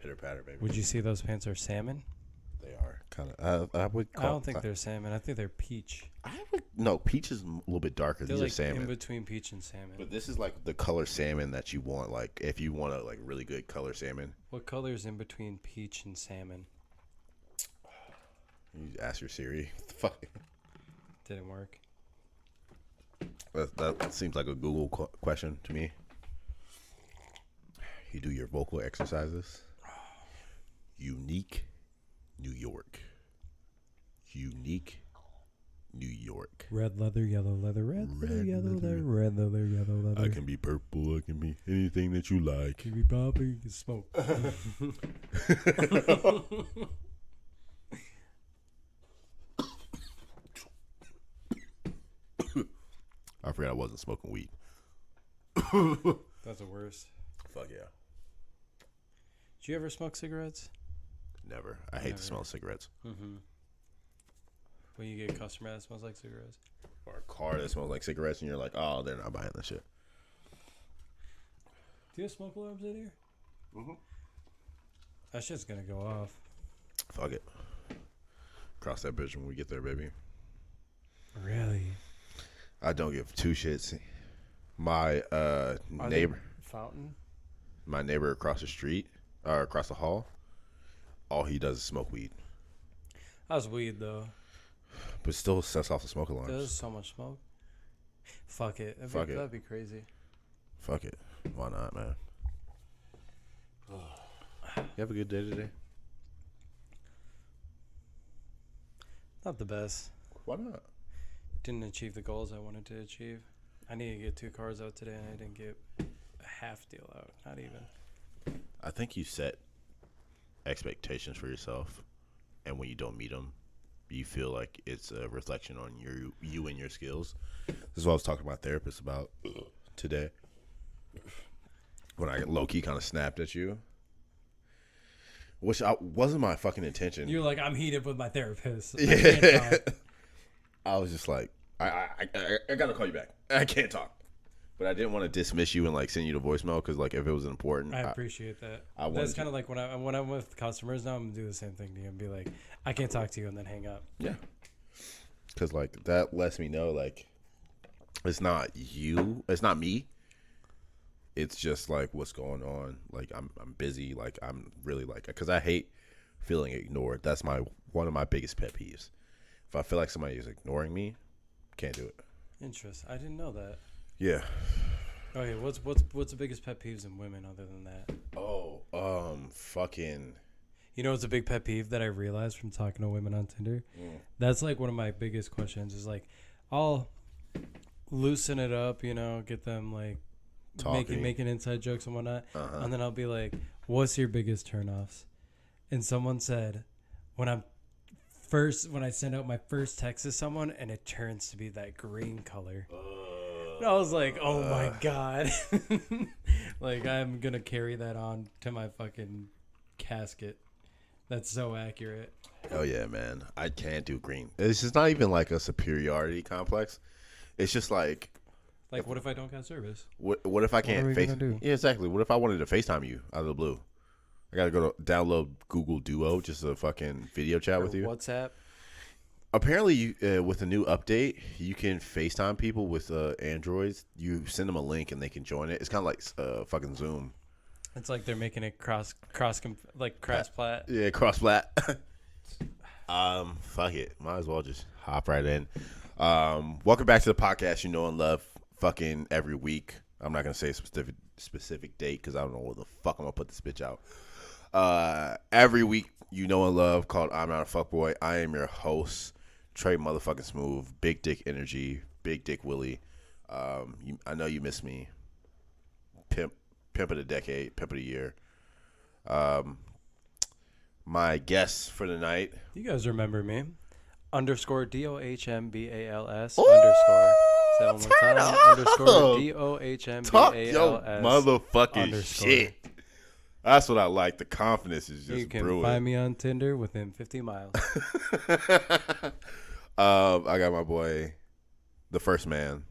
pitter patter, baby. Would you say those pants are salmon? They are kind of. I would. I don't think they're salmon. I think they're peach. No, peach is a little bit darker. They're These like are salmon. in between peach and salmon. But this is like the color salmon that you want. Like if you want a like really good color salmon. What color is in between peach and salmon? You ask your Siri. What the fuck? Didn't work. That seems like a Google question to me. You do your vocal exercises. Unique, New York. Unique, New York. Red leather, yellow leather, red leather, yellow leather, red leather, yellow leather. I can be purple. I can be anything that you like. Can be poppy, you can smoke. I forgot I wasn't smoking weed. That's the worst. Fuck yeah. Did you ever smoke cigarettes? Never. I hate the smell of cigarettes. Mm-hmm. When you get a customer that smells like cigarettes? Or a car that smells like cigarettes and you're like, oh, they're not buying this shit. Do you have smoke alarms in here? Mm-hmm. That shit's gonna go off. Fuck it. Cross that bridge when we get there, baby. Really? I don't give two shits. My neighbor, fountain. my neighbor across the street or across the hall, all he does is smoke weed. That's weed though. But still sets off the smoke alarms. There's so much smoke. Fuck it. That'd be crazy. Fuck it. Why not, man? You have a good day today? Not the best. Why not? Didn't achieve the goals I wanted to achieve. I need to get 2 cars out today, and I didn't get a half deal out. Not even. I think you set expectations for yourself, and when you don't meet them, you feel like it's a reflection on you and your skills. This is what I was talking to my therapist about today. When I low-key kind of snapped at you. Which wasn't my fucking intention. You're like, I'm heated with my therapist. Yeah. I was just like, I gotta call you back. I can't talk. But I didn't want to dismiss you and like send you the voicemail because like if it was important, I appreciate that. That's kind of like when I'm with customers now, I'm gonna do the same thing to you and be like, I can't talk to you and then hang up. Yeah. Because like that lets me know like it's not you, it's not me. It's just like what's going on. Like I'm busy. Like I'm really like because I hate feeling ignored. That's one of my biggest pet peeves. If I feel like somebody is ignoring me, can't do it. Interesting. I didn't know that. Yeah. Okay, what's the biggest pet peeves in women other than that? Oh, fucking. You know, it's a big pet peeve that I realized from talking to women on Tinder. That's like one of my biggest questions. Is like, I'll loosen it up, you know, get them like making inside jokes and whatnot, and then I'll be like, "What's your biggest turnoffs?" And someone said, when I send out my first text to someone and it turns to be that green color. And I was like, oh my God. Like, I'm going to carry that on to my fucking casket. That's so accurate. Oh, yeah, man. I can't do green. It's just not even like a superiority complex. It's just like. Like, what if I don't get service? What if I can't FaceTime? Yeah, exactly. What if I wanted to FaceTime you out of the blue? I gotta go to download Google Duo, just a fucking video chat with you. WhatsApp. Apparently, you with a new update, you can FaceTime people with Androids. You send them a link and they can join it. It's kind of like fucking Zoom. It's like they're making it cross plat. Yeah, cross plat. Fuck it. Might as well just hop right in. Welcome back to the podcast you know and love. Fucking every week. I'm not gonna say a specific date because I don't know where the fuck I'm gonna put this bitch out. Every week, you know and love, called I'm Not a Fuckboy. I am your host, Trey motherfucking Smooth, Big Dick Energy, Big Dick Willie. I know you miss me. Pimp of the decade, pimp of the year. My guest for the night. You guys remember me? _DOHMBALS _ Say it one more time. _DOHMBALS Talk your motherfucking shit. That's what I like. The confidence is just brewing. You can find me on Tinder within 50 miles. I got my boy, the first man,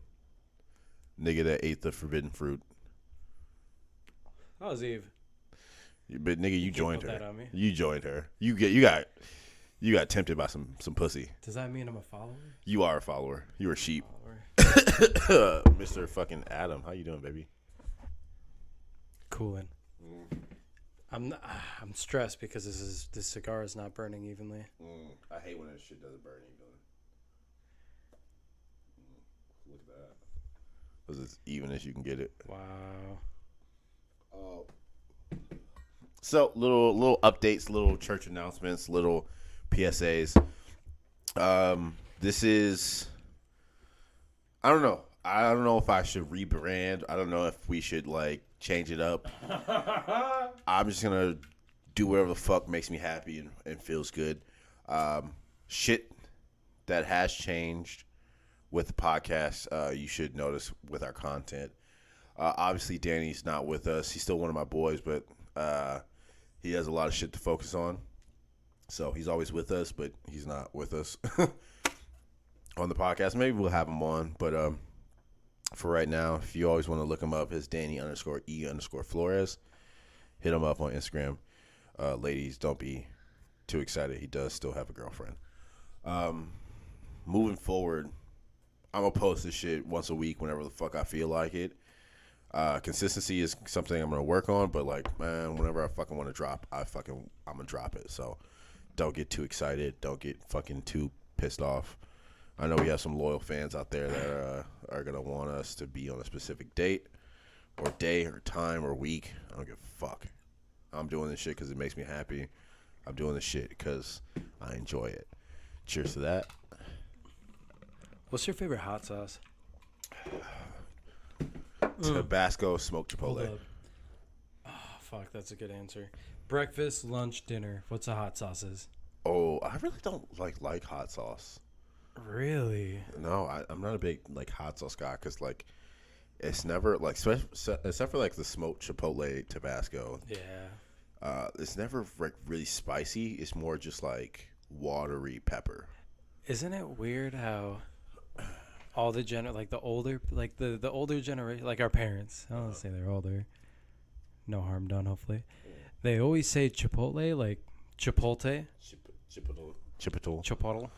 nigga that ate the forbidden fruit. How was Eve? But nigga, you joined her. You joined her. You got tempted by some pussy. Does that mean I'm a follower? You are a follower. You are a sheep. Mr. fucking Adam, how you doing, baby? Cooling. I'm stressed because this cigar is not burning evenly. I hate when that shit doesn't burn evenly. Look at that. This is as even as you can get it. Wow. Oh. So little updates, little church announcements, little PSAs. This is. I don't know. I don't know if I should rebrand. I don't know if we should change it up. I'm just gonna do whatever the fuck makes me happy and feels good. Shit that has changed with the podcast. You should notice with our content. Obviously, Danny's not with us. He's still one of my boys, but he has a lot of shit to focus on. So he's always with us, but he's not with us on the podcast. Maybe we'll have him on, but for right now, if you always want to look him up, it's Danny_E_Flores. Hit him up on Instagram. Ladies, don't be too excited. He does still have a girlfriend. Moving forward, I'm going to post this shit once a week whenever the fuck I feel like it. Consistency is something I'm going to work on, but man, whenever I fucking want to drop, I'm going to drop it. So don't get too excited. Don't get fucking too pissed off. I know we have some loyal fans out there that are going to want us to be on a specific date or day or time or week. I don't give a fuck. I'm doing this shit because it makes me happy. I'm doing this shit because I enjoy it. Cheers to that. What's your favorite hot sauce? Tabasco smoked Chipotle. Hold up. Oh, fuck, that's a good answer. Breakfast, lunch, dinner. What's the hot sauces? Oh, I really don't like hot sauce. Really? No, I'm not a big hot sauce guy because it's never except for the smoked Chipotle Tabasco. Yeah. It's never really spicy. It's more just watery pepper. Isn't it weird how all the the older the older generation, our parents, I don't want to say they're older, no harm done hopefully, they always say Chipotle, Chipotle. Chipotle.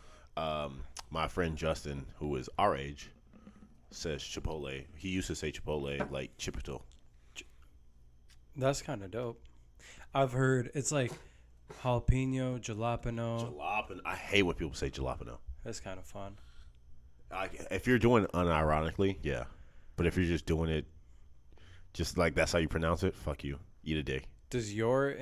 My friend Justin, who is our age, says Chipotle. He used to say Chipotle like Chipotle. That's kind of dope. I've heard it's jalapeno, jalapeno. Jalapeno. I hate when people say jalapeno. That's kind of fun. If you're doing it unironically, yeah. But if you're just doing it just that's how you pronounce it, fuck you. Eat a dick. Does your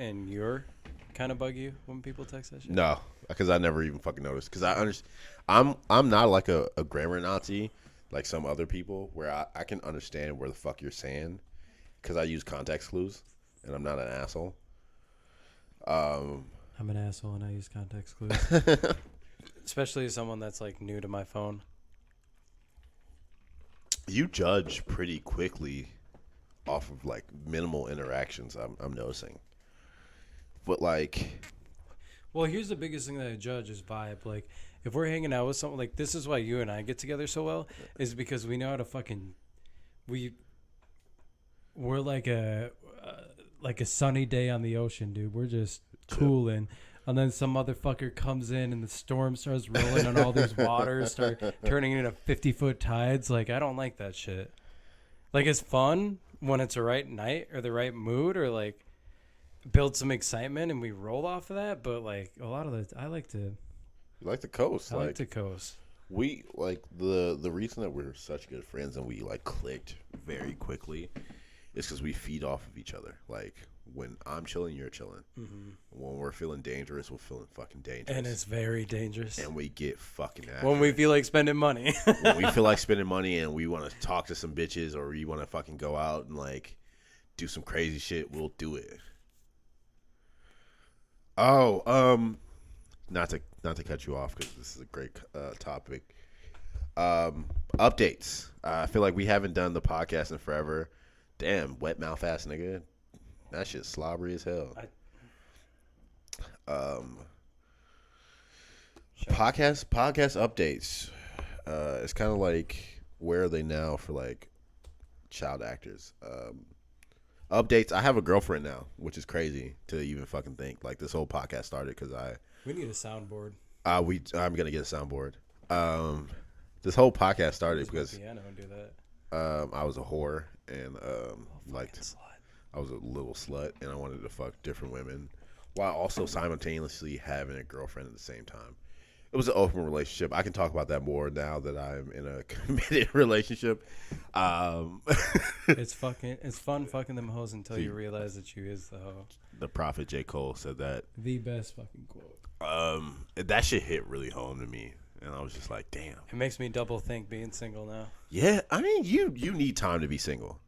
kind of bug you when people text that shit? No, because I never even fucking noticed. Because I'm not a grammar Nazi like some other people where I can understand where the fuck you're saying because I use context clues and I'm not an asshole. I'm an asshole and I use context clues. Especially as someone that's new to my phone. You judge pretty quickly off of minimal interactions. I'm noticing. But well, here's the biggest thing that I judge is vibe. If we're hanging out with someone, this is why you and I get together so well, is because we know how to fucking we're like a sunny day on the ocean, dude. We're just cooling. And then some motherfucker comes in and the storm starts rolling and all these waters start turning into 50-foot tides. I don't like that shit. It's fun when it's the right night or the right mood or build some excitement and we roll off of that. But a lot of I like to. You like the coast. I like the coast. We the reason that we're such good friends and we clicked very quickly is because we feed off of each other. When I'm chilling, you're chilling. Mm-hmm. When we're feeling dangerous, we're feeling fucking dangerous. And it's very dangerous. And we get fucking after when we feel like spending money. When we feel like spending money and we want to talk to some bitches or we want to fucking go out and do some crazy shit, we'll do it. Oh, not to cut you off because this is a great topic. Updates. I feel like we haven't done the podcast in forever. Damn, wet mouth ass nigga. That shit's slobbery as hell. Podcast updates. It's kind of where are they now for child actors? Updates. I have a girlfriend now, which is crazy to even fucking think. Like this whole podcast started because we need a soundboard. I'm gonna get a soundboard. This whole podcast started because piano and do that. I was a whore and Slut. I was a little slut and I wanted to fuck different women while also simultaneously having a girlfriend at the same time. It was an open relationship. I can talk about that more now that I'm in a committed relationship. It's fun fucking them hoes until you realize that you is the hoe. The prophet J. Cole said that. The best fucking quote. That shit hit really home to me. And I was just like, damn. It makes me double think being single now. Yeah, I mean, you need time to be single.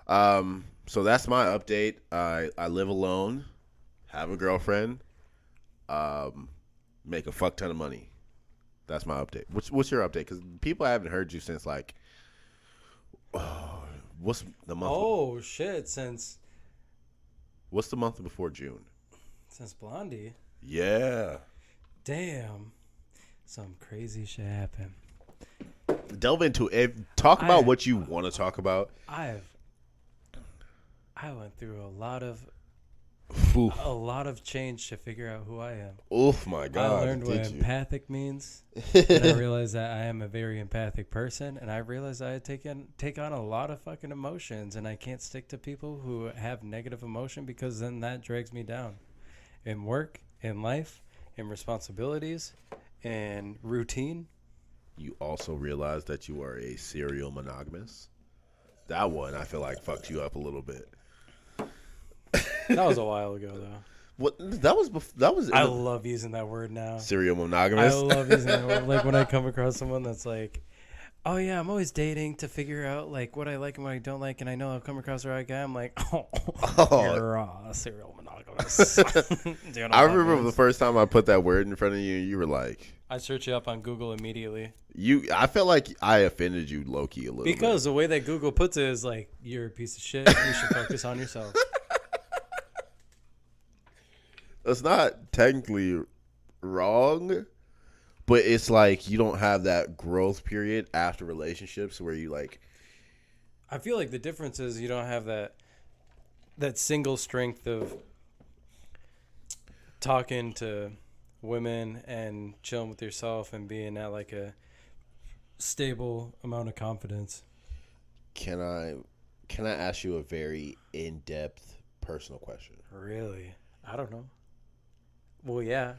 So that's my update. I live alone, have a girlfriend, make a fuck ton of money. That's my update. What's your update? Because people haven't heard you since like, what's the month? Oh shit! What's the month before June? Since Blondie. Yeah. Damn. Some crazy shit happened. Delve into it. Talk about what you want to talk about. I went through a lot of change to figure out who I am. Oof, my God. I learned what empathic means. And I realized that I am a very empathic person, and I realized I take on a lot of fucking emotions, and I can't stick to people who have negative emotion because then that drags me down. In work, in life, in responsibilities, in routine. You also realize that you are a serial monogamous. That one, I feel like, fucked you up a little bit. That was a while ago, though. What? That was. I love using that word now. Serial monogamous. I love using that word. Like when I come across someone that's like, "Oh yeah, I'm always dating to figure out like what I like and what I don't like, and I know I'll come across the right guy." I'm like, "Oh, you're serial monogamous." I remember the first time I put that word in front of you, you were like, I search you up on Google immediately. I felt like I offended you low-key a little bit. Because the way that Google puts it is like, you're a piece of shit. You should focus on yourself. That's not technically wrong, but it's like you don't have that growth period after relationships where you like. I feel like the difference is you don't have that single strength of talking to women and chilling with yourself and being at like a stable amount of confidence. Can I ask you a very in-depth personal question? Really? I don't know. Well, yeah.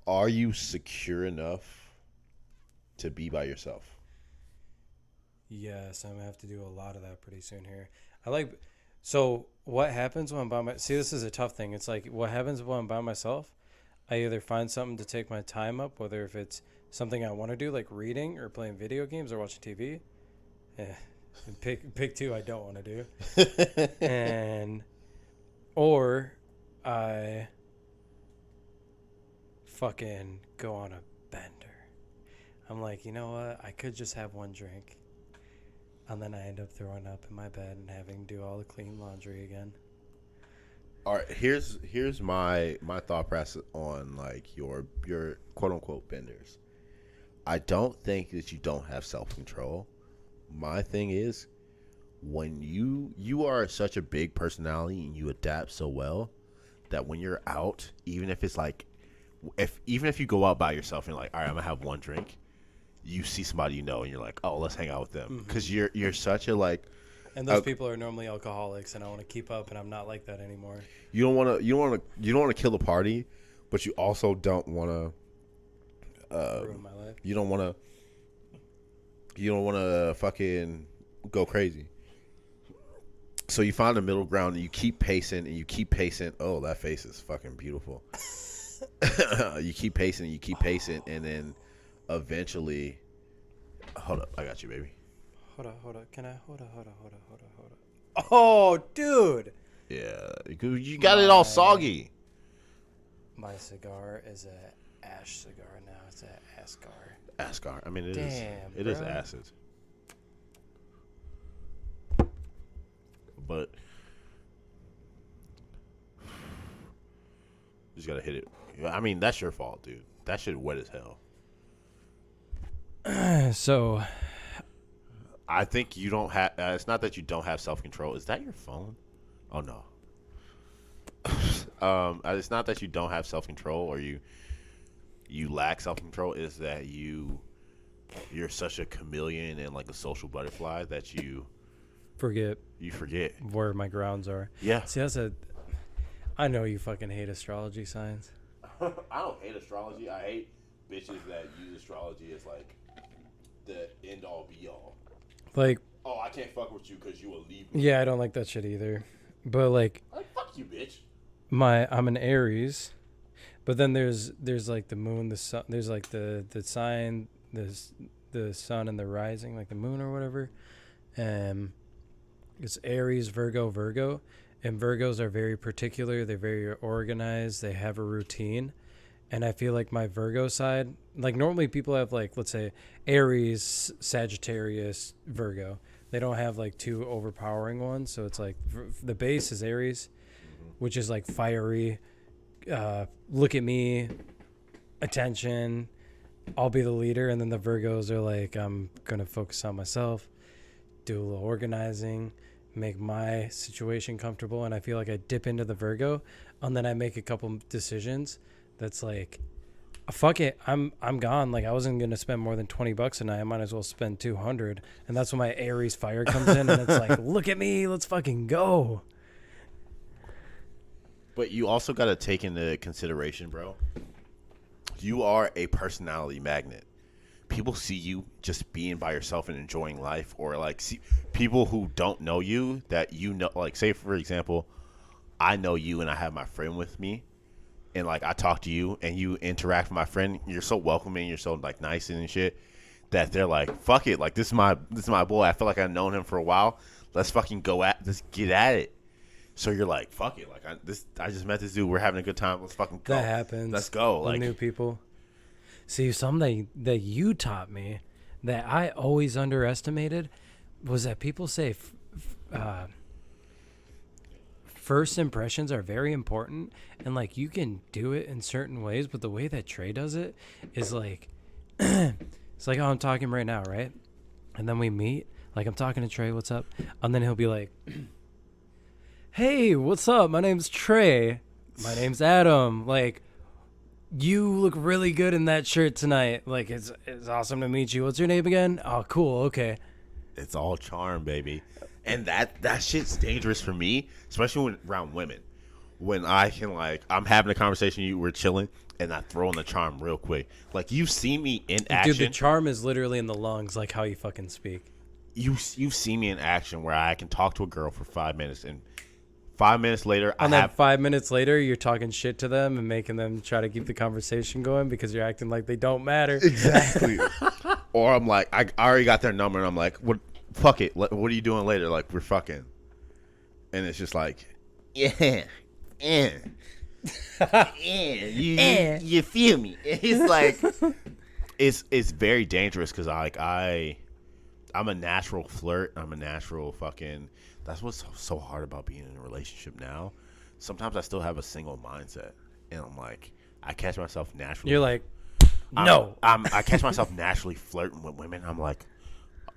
Are you secure enough to be by yourself? Yes, I'm gonna have to do a lot of that pretty soon here. So what happens when I'm by my? See, this is a tough thing. It's like what happens when I'm by myself. I either find something to take my time up, whether if it's something I want to do, like reading or playing video games or watching TV. Pick two I don't want to do. Or I fucking go on a bender. I'm like, you know what? I could just have one drink. And then I end up throwing up in my bed and having to do all the clean laundry again. All right, here's my thought process on like your quote unquote benders. I don't think that you don't have self-control. My thing is when you are such a big personality and you adapt so well that when you're out, even if it's like even if you go out by yourself and you're like, all right, I'm gonna have one drink, you see somebody you know and you're like, oh, let's hang out with them because you're such a like. And those people are normally alcoholics, and I want to keep up, and I'm not like that anymore. You don't want to kill the party, but you also don't want to ruin my life. You don't want to fucking go crazy. So you find a middle ground and you keep pacing and you keep pacing. Oh, that face is fucking beautiful. You keep pacing and you keep pacing, and then eventually, hold up, I got you, baby. Hold on. Can I? Hold on. Oh, dude. Yeah, you got it all soggy. My cigar is an ash cigar now. It's an Ascar. Ascar. I mean, it Damn, is acid. But you just gotta hit it. I mean, that's your fault, dude. That shit wet as hell. So I think you don't have. It's not that you don't have self control. Is that your phone? Oh no. It's not that you don't have self control or you lack self control. Is that you're such a chameleon and like a social butterfly that you forget where my grounds are. Yeah. See, I know you fucking hate astrology signs. I don't hate astrology. I hate bitches that use astrology as like the end all be all. Like, oh, I can't fuck with you because you a Libra. Yeah, I don't like that shit either. But like fuck you, bitch. I'm an Aries, but then there's like the moon, the sun. There's like the sign, the sun and the rising, like the moon or whatever. It's Aries, Virgo, and Virgos are very particular. They're very organized. They have a routine. And I feel like my Virgo side, like normally people have like, let's say Aries, Sagittarius, Virgo. They don't have like two overpowering ones. So it's like the base is Aries, which is like fiery, look at me, attention, I'll be the leader. And then the Virgos are like, I'm going to focus on myself, do a little organizing, make my situation comfortable. And I feel like I dip into the Virgo and then I make a couple decisions that's like, fuck it, I'm gone. Like I wasn't gonna spend more than $20 a night. I might as well spend 200. And that's when my Aries fire comes in, and it's like, look at me, let's fucking go. But you also got to take into consideration, bro. You are a personality magnet. People see you just being by yourself and enjoying life, or like see people who don't know you that you know. Like say for example, I know you and I have my friend with me. And like I talk to you and you interact with my friend, you're so welcoming, you're so like nice and shit that they're like, fuck it, like this is my boy. I feel like I've known him for a while. Let's fucking let's get at it. So you're like, fuck it, like I just met this dude. We're having a good time. Let's fucking go. That happens. Let's go. Like new people. See, something that you taught me that I always underestimated was that people say first impressions are very important, and like you can do it in certain ways, but the way that Trey does it is like it's like, oh, I'm talking right now, right? And then we meet, like I'm talking to Trey, what's up? And then he'll be like, hey, what's up? My name's Trey. My name's Adam. Like, you look really good in that shirt tonight. Like, it's awesome to meet you. What's your name again? Oh, cool. Okay. It's all charm, baby. And that shit's dangerous for me, especially when around women. When I can like, I'm having a conversation, we're chilling, and I throw in the charm real quick. Like you've seen me in action. Dude, the charm is literally in the lungs, like how you fucking speak. You've seen me in action where I can talk to a girl for 5 minutes, and 5 minutes later, and then 5 minutes later, you're talking shit to them and making them try to keep the conversation going because you're acting like they don't matter. Exactly. Or I'm like, I already got their number, and I'm like, what? Fuck it. What are you doing later? Like, we're fucking. And it's just like, yeah. You feel me? It's like, it's very dangerous because like I'm a natural flirt. I'm a natural fucking. That's what's so hard about being in a relationship now. Sometimes I still have a single mindset, and I'm like, I catch myself naturally. You're like, no. I catch myself naturally flirting with women. I'm like,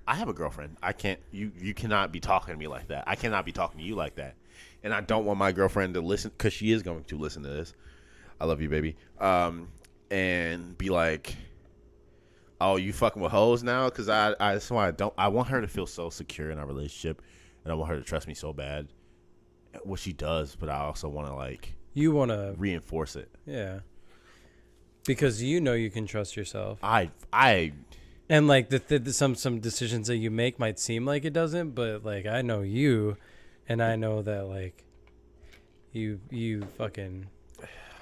I have a girlfriend. I can't. You cannot be talking to me like that. I cannot be talking to you like that. And I don't want my girlfriend to listen, because she is going to listen to this. I love you, baby. And be like, oh, you fucking with hoes now? Because that's why I don't. I want her to feel so secure in our relationship, and I want her to trust me so bad. What she does, but I also want to like. You want to reinforce it. Yeah. Because you know you can trust yourself. And like some decisions that you make might seem like it doesn't, but like I know you, and I know that like you fucking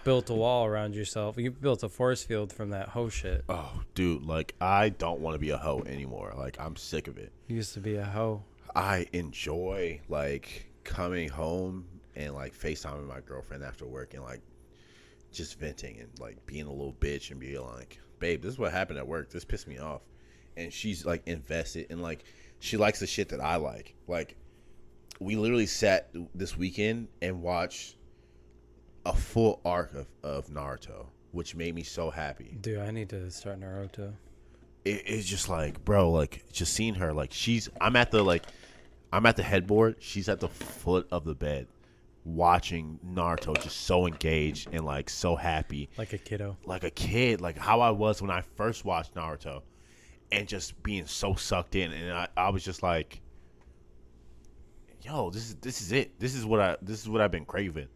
built a wall around yourself. You built a force field from that hoe shit. Oh, dude, like I don't want to be a hoe anymore. Like I'm sick of it. You used to be a hoe. I enjoy like coming home and like FaceTiming my girlfriend after work and like just venting and like being a little bitch and being like, babe, this is what happened at work. This pissed me off. And she's like invested and like she likes the shit that I like. Like we literally sat this weekend and watched a full arc of Naruto, which made me so happy. Dude, I need to start Naruto. it's just like, bro, like just seeing her, like I'm at the headboard, she's at the foot of the bed, watching Naruto, just so engaged and like so happy, like a kiddo, like a kid, like how I was when I first watched Naruto, and just being so sucked in, and I was just like, yo, this is it, this is what I've been craving.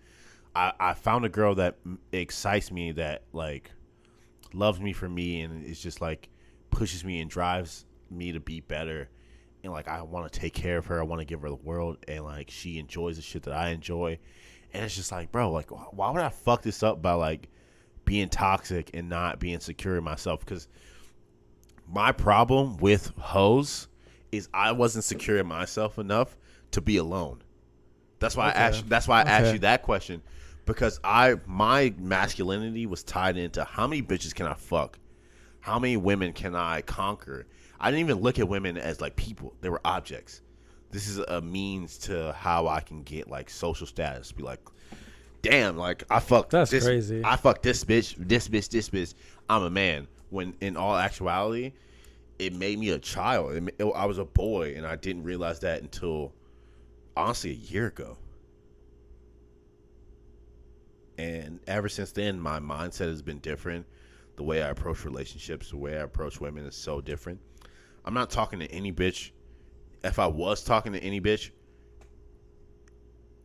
I found a girl that excites me, that like loves me for me, and it's just like pushes me and drives me to be better. And like I want to take care of her, I want to give her the world, and like she enjoys the shit that I enjoy. And it's just like, bro, like why would I fuck this up by like being toxic and not being secure in myself? Because my problem with hoes is I wasn't secure in myself enough to be alone. That's why I asked you that question, because my masculinity was tied into how many bitches can I fuck, how many women can I conquer. I didn't even look at women as like people; they were objects. This is a means to how I can get like social status. Be like, damn, like I fucked. That's crazy. I fucked this bitch, this bitch, this bitch. I'm a man. When in all actuality, it made me a child. I was a boy, and I didn't realize that until honestly a year ago. And ever since then, my mindset has been different. The way I approach relationships, the way I approach women is so different. I'm not talking to any bitch. If I was talking to any bitch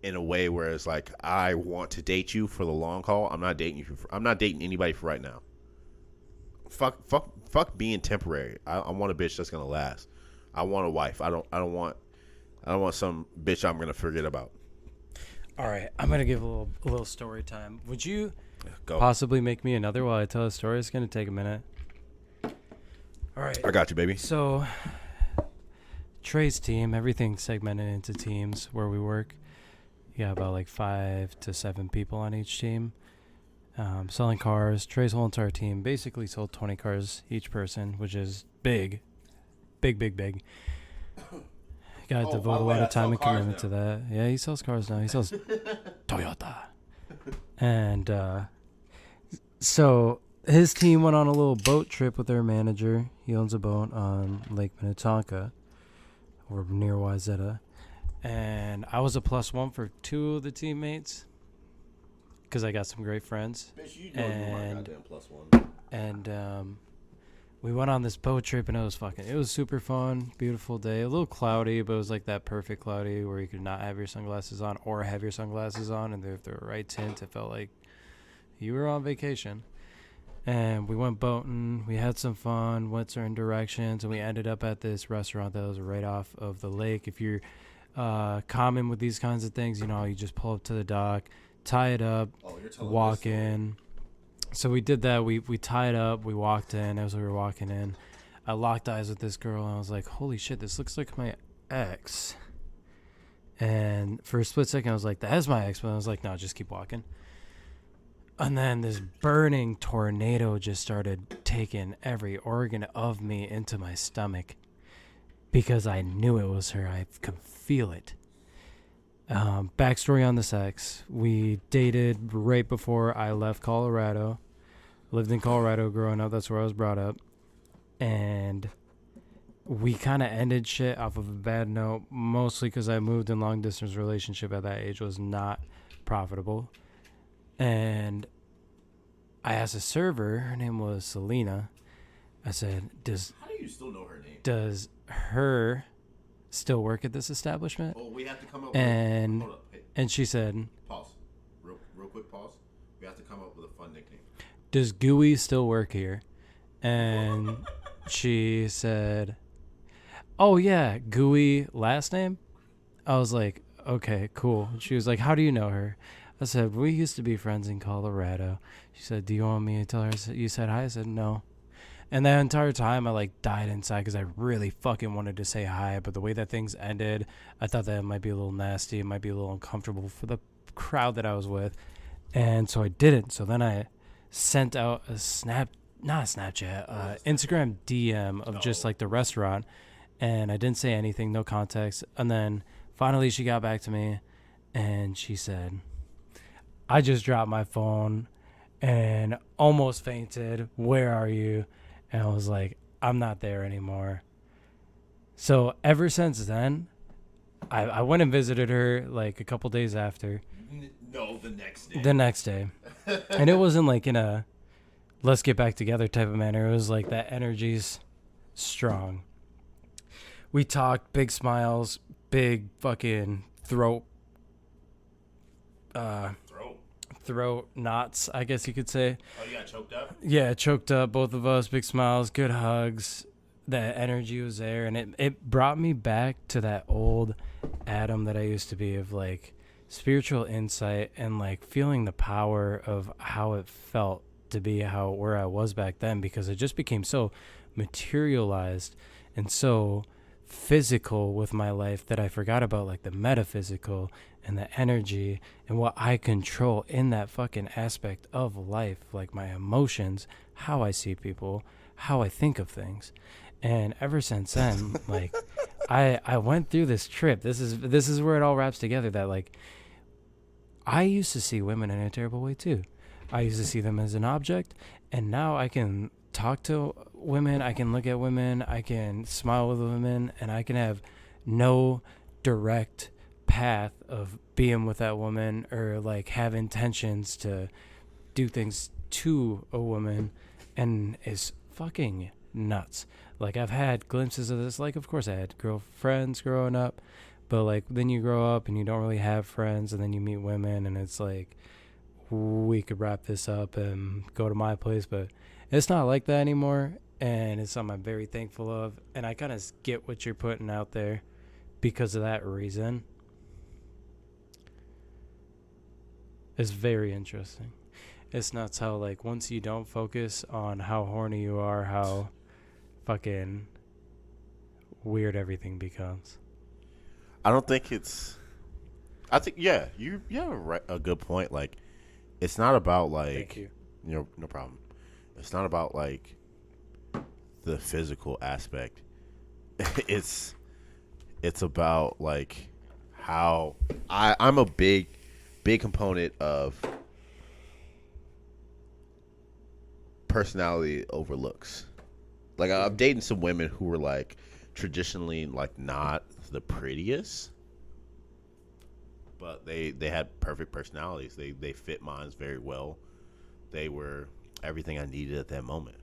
in a way where it's like, I want to date you for the long haul, I'm not dating you. I'm not dating anybody for right now. Fuck being temporary. I want a bitch that's gonna last. I want a wife. I don't want some bitch I'm gonna forget about. All right, I'm gonna give a little story time. Would you possibly make me another while I tell a story? It's gonna take a minute. All right, I got you, baby. So Trey's team, everything's segmented into teams where we work. You got about like 5 to 7 people on each team, selling cars. Trey's whole entire team basically sold 20 cars each person, which is big. Got to devote a lot of time and commitment to that. Yeah, he sells cars now. He sells Toyota. And so his team went on a little boat trip with their manager. He owns a boat on Lake Minnetonka, or near Wayzata. And I was a +1 for 2 of the teammates because I got some great friends. Bitch, you know you're my goddamn +1. And we went on this boat trip, and it was super fun, beautiful day. A little cloudy, but it was like that perfect cloudy where you could not have your sunglasses on or have your sunglasses on, and if they were right tint, it felt like you were on vacation. And we went boating, we had some fun, went certain directions, and we ended up at this restaurant that was right off of the lake. If you're common with these kinds of things, you know, you just pull up to the dock, tie it up, walk in. So we did that. We tied up. We walked in. As we were walking in, I locked eyes with this girl, and I was like, holy shit, this looks like my ex. And for a split second, I was like, that is my ex. But I was like, no, just keep walking. And then this burning tornado just started taking every organ of me into my stomach because I knew it was her. I could feel it. Backstory on this ex. We dated right before I left Colorado. Lived in Colorado growing up. That's where I was brought up. And we kind of ended shit off of a bad note, mostly because I moved in long-distance relationship at that age was not profitable. And I asked a server, her name was Selena. I said, how do you still know her name? Does her still work at this establishment? Well, we have to come up and hold up. Hey, and she said, pause. Real quick pause. We have to come up with a fun nickname. Does Gooey still work here? And she said, oh yeah, Gooey last name? I was like, okay, cool. She was like, how do you know her? I said, we used to be friends in Colorado. She said, do you want me to tell her you said hi? I said, no. And that entire time, I like died inside because I really fucking wanted to say hi. But the way that things ended, I thought that it might be a little nasty. It might be a little uncomfortable for the crowd that I was with. And so I didn't. So then I sent out a Instagram DM of just like the restaurant. And I didn't say anything, no context. And then finally she got back to me and she said, I just dropped my phone and almost fainted. Where are you? And I was like, I'm not there anymore. So ever since then, I went and visited her like a couple days after. No, the next day. The next day. And it wasn't like in a let's get back together type of manner. It was like that energy's strong. We talked, big smiles, big fucking throat knots, I guess you could say. Oh, you got choked up? Yeah, choked up, both of us, big smiles, good hugs. That energy was there, and it brought me back to that old Adam that I used to be, of like spiritual insight and like feeling the power of how it felt to be where I was back then, because it just became so materialized and so physical with my life that I forgot about like the metaphysical and the energy and what I control in that fucking aspect of life, like my emotions, how I see people, how I think of things. And ever since then, like I went through this trip. This is where it all wraps together, that like I used to see women in a terrible way too. I used to see them as an object, and now I can talk to women, I can look at women, I can smile with women, and I can have no direct path of being with that woman or like have intentions to do things to a woman, and it's fucking nuts. Like I've had glimpses of this, like of course I had girlfriends growing up, but like then you grow up and you don't really have friends, and then you meet women and it's like we could wrap this up and go to my place, but it's not like that anymore, and it's something I'm very thankful of, and I kind of get what you're putting out there because of that reason. It's very interesting. It's nuts how like once you don't focus on how horny you are, how fucking weird everything becomes. I don't think it's. I think you have a good point. Like, it's not about like. Thank you. No problem. It's not about like the physical aspect. it's about like how I'm a big component of personality over looks. Like I'm dating some women who were like traditionally like not the prettiest, but they had perfect personalities. They fit mine very well. They were everything I needed at that moment.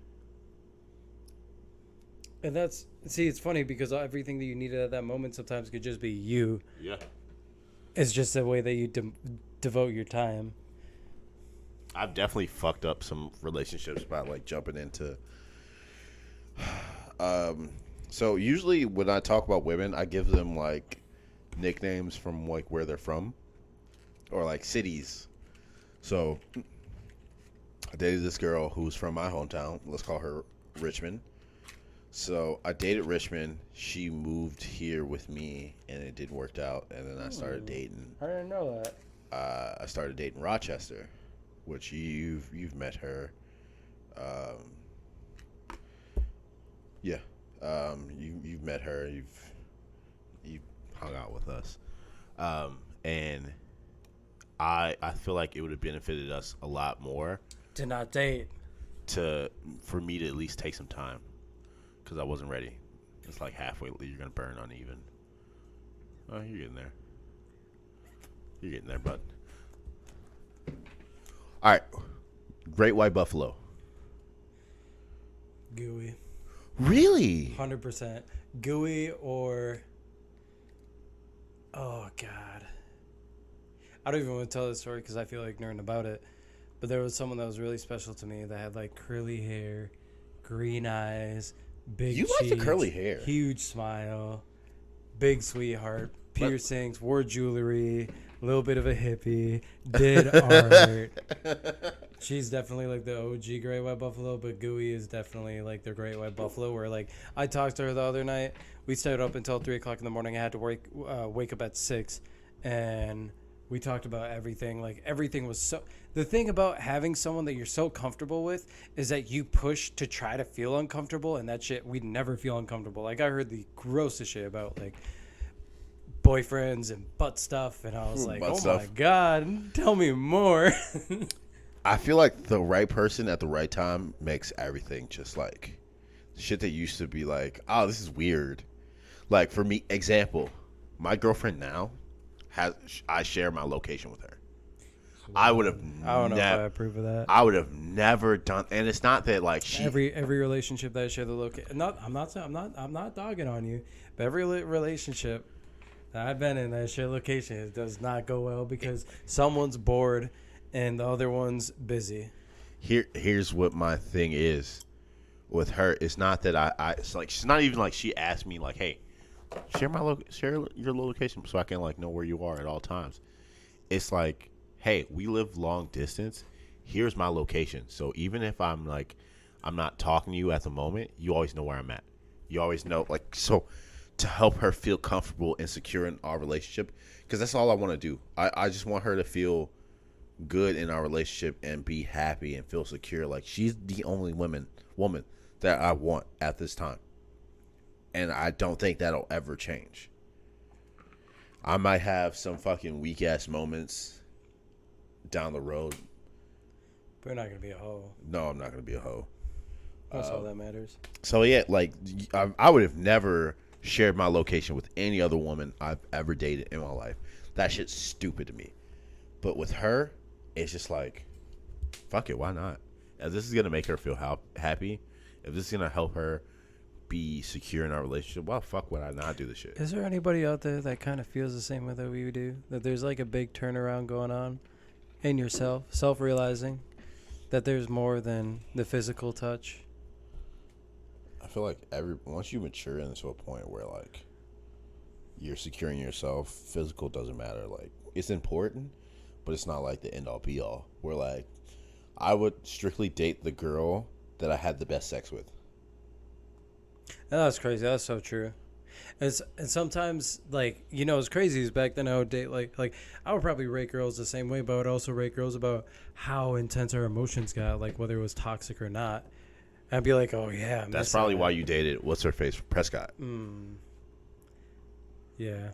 And it's funny because everything that you needed at that moment sometimes could just be you. Yeah. It's just the way that you devote your time. I've definitely fucked up some relationships by like jumping into. So usually when I talk about women, I give them like nicknames from like where they're from, or like cities. So I dated this girl who's from my hometown. Let's call her Richmond. So I dated Richmond. She moved here with me, and it didn't work out. And then I started dating. I didn't know that. I started dating Rochester, which you've met her. Yeah. You've met her. You've hung out with us. And I feel like it would have benefited us a lot more to not date. For me to at least take some time, because I wasn't ready. It's like halfway, you're gonna burn uneven. Oh, you're getting there. You're getting there, bud. All right, Great White Buffalo. Gooey. Really? 100%. Gooey or... Oh, God. I don't even want to tell this story because I feel like nerding about it. But there was someone that was really special to me that had like curly hair, green eyes, big cheeks. You like the curly hair. Huge smile, big sweetheart, piercings, wore jewelry, a little bit of a hippie, did art. She's definitely like the OG Great White Buffalo, but Gooey is definitely like the Great White Buffalo, where like I talked to her the other night. We stayed up until 3 o'clock in the morning. I had to wake up at 6, and we talked about everything. Like everything was so... The thing about having someone that you're so comfortable with is that you push to try to feel uncomfortable, and that shit, we'd never feel uncomfortable. Like I heard the grossest shit about like boyfriends and butt stuff, and I was like, oh my God, tell me more. I feel like the right person at the right time makes everything just like shit that used to be like, oh, this is weird. Like for me, example, my girlfriend now I share my location with her. I would have. I don't know if I approve of that. I would have never done, and it's not that like she. Every relationship that I share the location. I'm not dogging on you, but every relationship that I've been in that I share location, it does not go well because someone's bored and the other one's busy. Here's what my thing is with her. It's not that it's like she's not even like she asked me like, hey, share your location so I can like know where you are at all times. It's like, hey, we live long distance. Here's my location. So even if I'm not talking to you at the moment, you always know where I'm at. You always know, like, so to help her feel comfortable and secure in our relationship, because that's all I want to do. I just want her to feel good in our relationship and be happy and feel secure. Like she's the only woman that I want at this time. And I don't think that'll ever change. I might have some fucking weak ass moments down the road. But you're not going to be a hoe. No, I'm not going to be a hoe. That's all that matters. So, yeah, like, I would have never shared my location with any other woman I've ever dated in my life. That shit's stupid to me. But with her, it's just like, fuck it, why not? If this is going to make her feel happy, if this is going to help her be secure in our relationship, why the fuck would I not do this shit? Is there anybody out there that kind of feels the same way that we do? That there's like a big turnaround going on in yourself, self-realizing that there's more than the physical touch? I feel like once you mature into a point where like you're securing yourself, physical doesn't matter. Like it's important, but it's not like the end all be all. Where like I would strictly date the girl that I had the best sex with. That's crazy. That's so true. And sometimes, like, you know, it's crazy is back then I would date, like I would probably rate girls the same way, but I would also rate girls about how intense our emotions got, like whether it was toxic or not. And I'd be like, oh, yeah. That's probably why you dated, what's her face, Prescott. Yeah.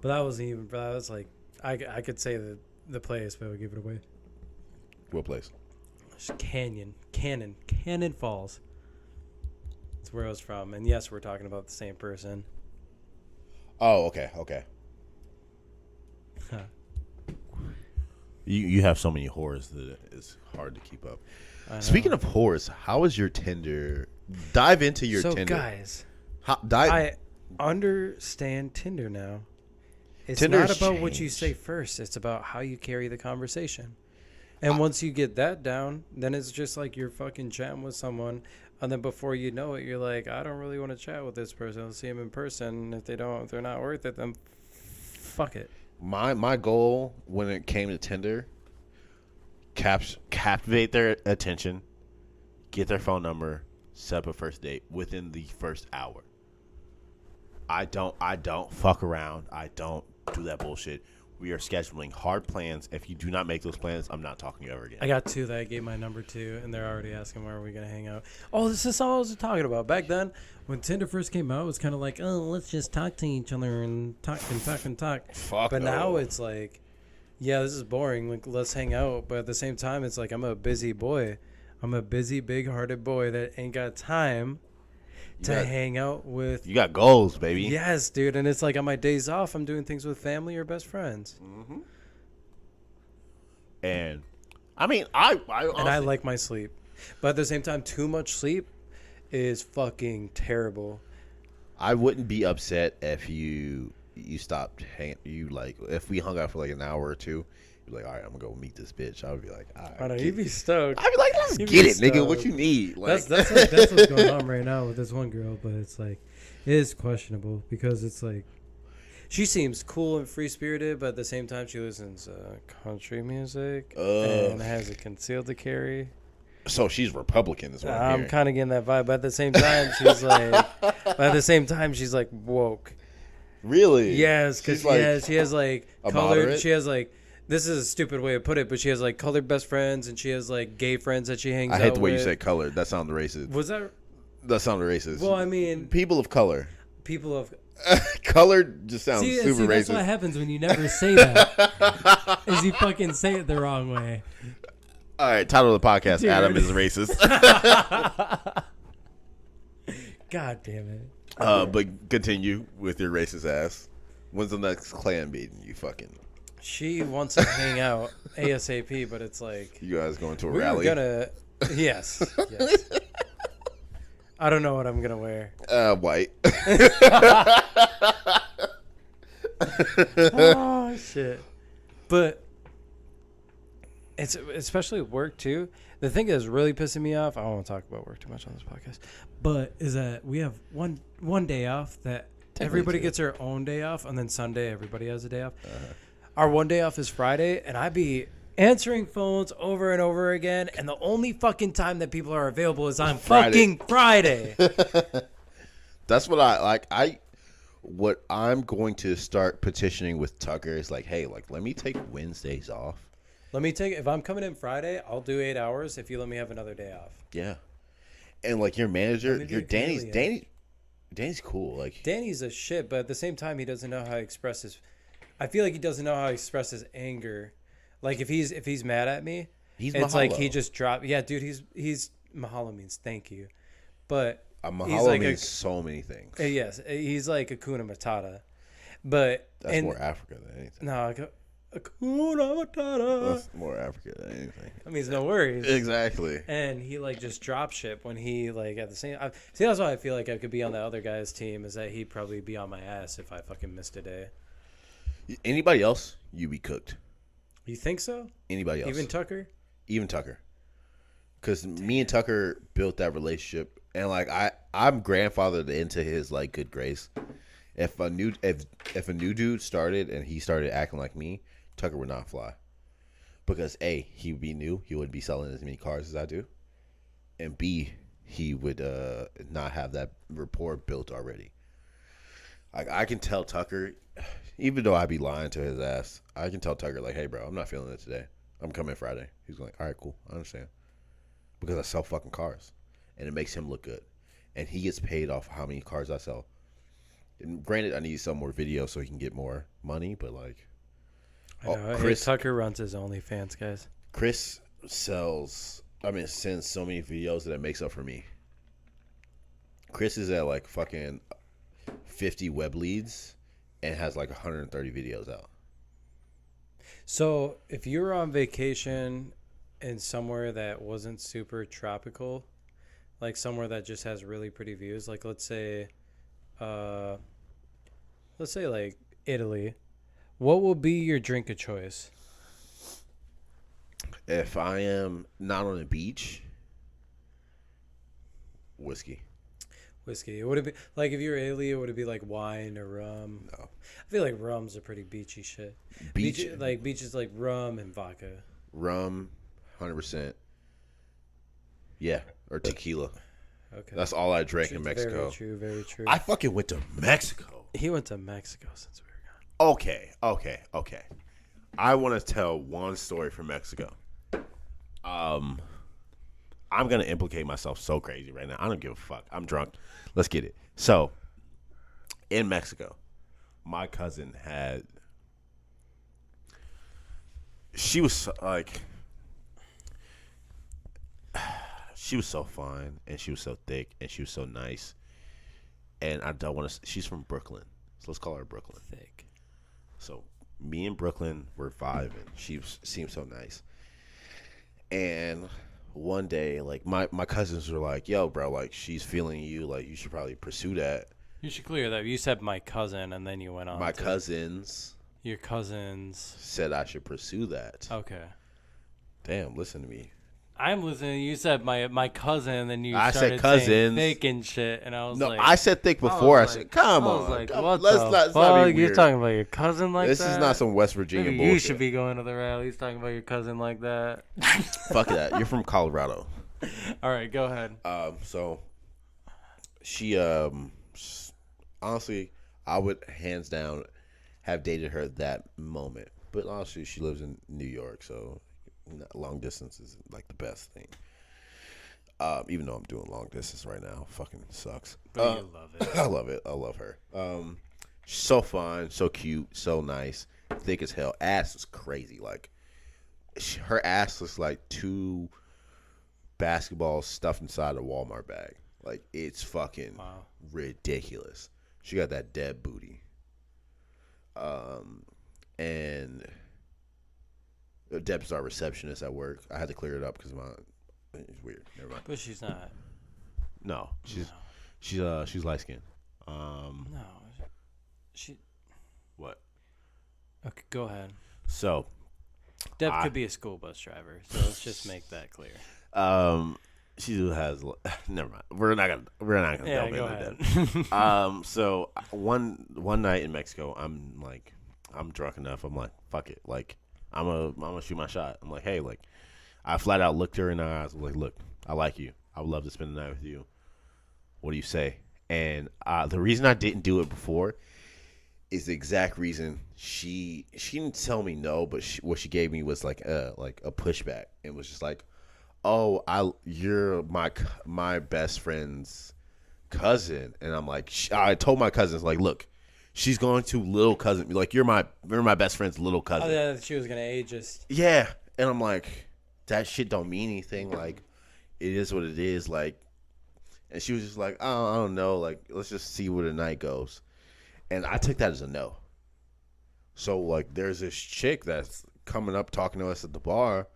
But that was like, I could say the place, but I would give it away. What place? Cannon Falls. That's where I was from. And yes, we're talking about the same person. Oh, okay. Huh. You have so many whores that it's hard to keep up. Speaking of whores, how is your Tinder? Dive into your Tinder. So, guys, I understand Tinder now. It's Tinder's not about changed. what you say first. It's about how you carry the conversation. And once you get that down, then it's just like you're fucking chatting with someone. And then before you know it, you're like, I don't really want to chat with this person. I'll see them in person. If they're not worth it, then fuck it. My goal when it came to Tinder, captivate their attention, get their phone number, set up a first date within the first hour. I don't fuck around. I don't do that bullshit. We are scheduling hard plans. If you do not make those plans, I'm not talking to you ever again. I got two that I gave my number to, and they're already asking where are we going to hang out. Oh, this is all I was talking about. Back then, when Tinder first came out, it was kind of like, oh, let's just talk to each other and talk. Fuck but no. now it's like, yeah, this is boring. Like, let's hang out. But at the same time, it's like I'm a busy boy. I'm a busy, big-hearted boy that ain't got time to hang out with. You got goals, baby. Yes, dude. And it's like on my days off, I'm doing things with family or best friends. Mm-hmm. And I mean, I honestly, and I like my sleep, but at the same time, too much sleep is fucking terrible. I wouldn't be upset if you stopped if we hung out for like an hour or two. You're like, all right, I'm gonna go meet this bitch. I would be like, all right, I know you'd be stoked. I'd be like, let's get it, nigga. What you need? Like, that's what's going on right now with this one girl, but it's like, it is questionable because it's like, she seems cool and free spirited, but at the same time, she listens to country music and has a concealed carry. So she's Republican, is what I'm kind of getting that vibe, but at the same time, she's like, woke. Really? Yes, because she has like colored. Moderate? She has like. This is a stupid way to put it, but she has like colored best friends, and she has like gay friends that she hangs out with. I hate the way you say colored. That sounded racist. Was that? That sounded racist. Well, I mean, people of color. People of colored just sounds super racist. That's what happens when you never say that. Is you fucking say it the wrong way. All right, title of the podcast: Dude. Adam is racist. God damn it. But continue with your racist ass. When's the next clan meeting? You fucking. She wants to hang out ASAP, but it's like You guys going to a we're rally? gonna. Yes. I don't know what I'm gonna wear. White. Oh shit! But it's especially work too. The thing that's really pissing me off. I don't want to talk about work too much on this podcast, but is that we have one day off that everybody gets their own day off, and then Sunday everybody has a day off. Our one day off is Friday, and I be answering phones over and over again, and the only fucking time that people are available is on fucking Friday. That's what I like. What I'm going to start petitioning with Tucker is like, hey, like, let me take Wednesdays off. If I'm coming in Friday, I'll do 8 hours if you let me have another day off. Yeah. And like your manager, Danny's cool. Like Danny's a shit, but at the same time, he doesn't know how to express his. I feel like he doesn't know how to express his anger. Like if he's mad at me, he's it's mahalo. Like he just dropped. Yeah, dude, he's mahalo means thank you, but mahalo like means so many things. Yes, he's like Hakuna Matata, but that's more Africa than anything. No, Hakuna Matata. That's more Africa than anything. That means no worries. Exactly. And he like just drop ship when he like at the same. See, that's why I feel like I could be on the other guy's team. Is that he'd probably be on my ass if I fucking missed a day. Anybody else, you be cooked. You think so? Anybody else? Even Tucker? Even Tucker. Because me and Tucker built that relationship, and like I'm grandfathered into his like good grace. If a new dude started and he started acting like me, Tucker would not fly. Because A, he would be new, he wouldn't be selling as many cars as I do, and B, he would not have that rapport built already. Like I can tell Tucker. Even though I be lying to his ass, I can tell Tucker, like, hey, bro, I'm not feeling it today. I'm coming Friday. He's like, all right, cool. I understand. Because I sell fucking cars. And it makes him look good. And he gets paid off how many cars I sell. And granted, I need some more videos so he can get more money, but, like... I know. Tucker runs his OnlyFans, guys. Chris sends so many videos that it makes up for me. Chris is at, like, fucking 50 web leads... and has like 130 videos out. So if you were on vacation in somewhere that wasn't super tropical, like somewhere that just has really pretty views, like let's say like Italy, what will be your drink of choice? If I am not on the beach, whiskey. Would it be like if you were Italy? Would it be like wine or rum? No, I feel like rum's a pretty beachy shit. Beach is like rum and vodka. Rum, 100%. Yeah, or tequila. Okay, that's all I drank in Mexico. Very true. Very true. I fucking went to Mexico. He went to Mexico since we were gone. Okay. I want to tell one story from Mexico. I'm going to implicate myself so crazy right now. I don't give a fuck. I'm drunk. Let's get it. So, in Mexico, my cousin she was like, she was so fine, and she was so thick, and she was so nice. And I don't want to, she's from Brooklyn. So let's call her Brooklyn. Thick. So, me and Brooklyn were vibing. She seemed so nice. And one day, like, my cousins were like, yo, bro, like, she's feeling you. Like, you should probably pursue that. You should clear that. You said my cousin, and then you went on. My cousins. Your cousins. Said I should pursue that. Okay. Damn, listen to me. I'm listening. You said my cousin, and then I started said cousins. saying thick and shit, and I was like... No, I said thick before. I said, come on. Like, what let's the not be weird. You're talking about your cousin like this that? This is not some West Virginia bullshit. You should be going to the rallies talking about your cousin like that. Fuck that. You're from Colorado. All right, go ahead. So she honestly, I would hands down have dated her that moment. But honestly, she lives in New York, so long distance is like the best thing. Even though I'm doing long distance right now, fucking sucks. But you love it. I love it. I love her. She's so fun, so cute, so nice, thick as hell. Ass is crazy. Like her ass looks like 2 basketballs stuffed inside a Walmart bag. Like, it's fucking ridiculous. She got that dead booty. And Deb's our receptionist at work. I had to clear it up because it's weird. Never mind. But she's not. No, she's light skinned. No, she. What? Okay, go ahead. So, Deb could be a school bus driver. So let's just make that clear. She has. Never mind. We're not gonna delve into that. So one night in Mexico, I'm drunk enough. I'm like, fuck it. Like, I'm gonna shoot my shot. I'm like, hey, like, I flat out looked her in the eyes. I'm like, look, I like you. I would love to spend the night with you. What do you say? And the reason I didn't do it before is the exact reason. She didn't tell me no, but what she gave me was like a pushback. It was just like, oh, you're my best friend's cousin, and I'm like, I told my cousins, like, look, she's going to little cousin, like, you're my best friend's little cousin. Oh yeah, she was gonna ageist. Yeah, and I'm like, that shit don't mean anything. Like, it is what it is. Like, and she was just like, oh, I don't know. Like, let's just see where the night goes. And I took that as a no. So, like, there's this chick that's coming up talking to us at the bar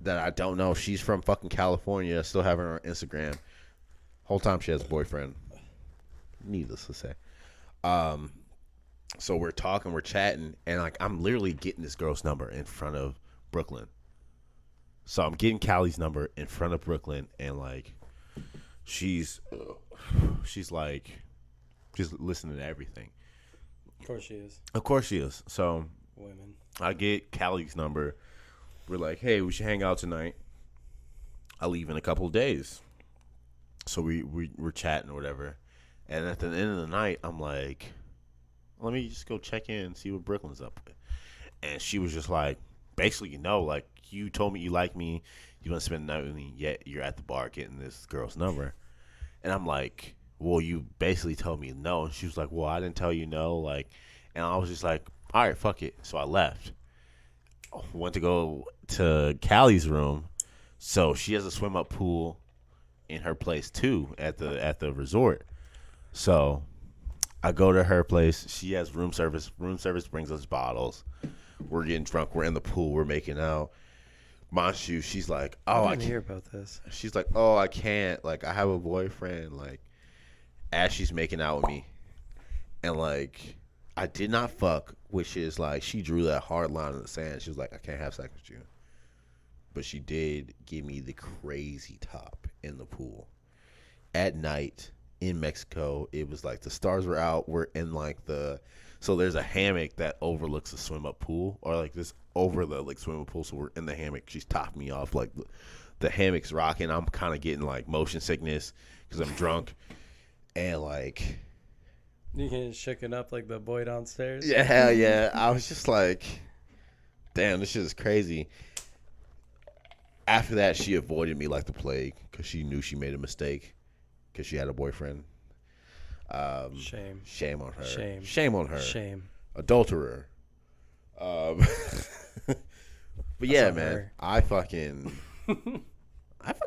that I don't know. She's from fucking California. I still have her on Instagram. Whole time she has a boyfriend. Needless to say. So we're talking, we're chatting, and, like, I'm literally getting this girl's number in front of Brooklyn. So I'm getting Callie's number in front of Brooklyn, and, like, she's like, just listening to everything. Of course she is. Of course she is. So women. I get Callie's number. We're like, hey, we should hang out tonight. I leave in a couple of days. So we're chatting or whatever. And at the end of the night, I'm like, let me just go check in and see what Brooklyn's up with. And she was just like, basically, like, you told me you like me. You want to spend the night with me, yet you're at the bar getting this girl's number. And I'm like, well, you basically told me no. And she was like, well, I didn't tell you no. Like, and I was just like, all right, fuck it. So I left. Went to go to Callie's room. So she has a swim up pool in her place too at the resort. So I go to her place. She has room service. Room service brings us bottles. We're getting drunk. We're in the pool. We're making out. Manchu, she's like, oh, I can't hear about this. She's like, oh, I can't. Like, I have a boyfriend. Like, as she's making out with me. And, like, I did not fuck, which is, like, she drew that hard line in the sand. She was like, I can't have sex with you. But she did give me the crazy top in the pool. At night in Mexico, it was like the stars were out. We're in, like, so there's a hammock that overlooks the swim up pool, or like this over the like swimming pool. So we're in the hammock. She's topping me off. Like the hammock's rocking. I'm kind of getting like motion sickness because I'm drunk. And like, you getting shaken up like the boy downstairs? Yeah, hell yeah. I was just like, damn, this shit is crazy. After that, she avoided me like the plague because she knew she made a mistake because she had a boyfriend. Shame on her. Shame on her. Shame. Adulterer. But yeah, man, her. I fucking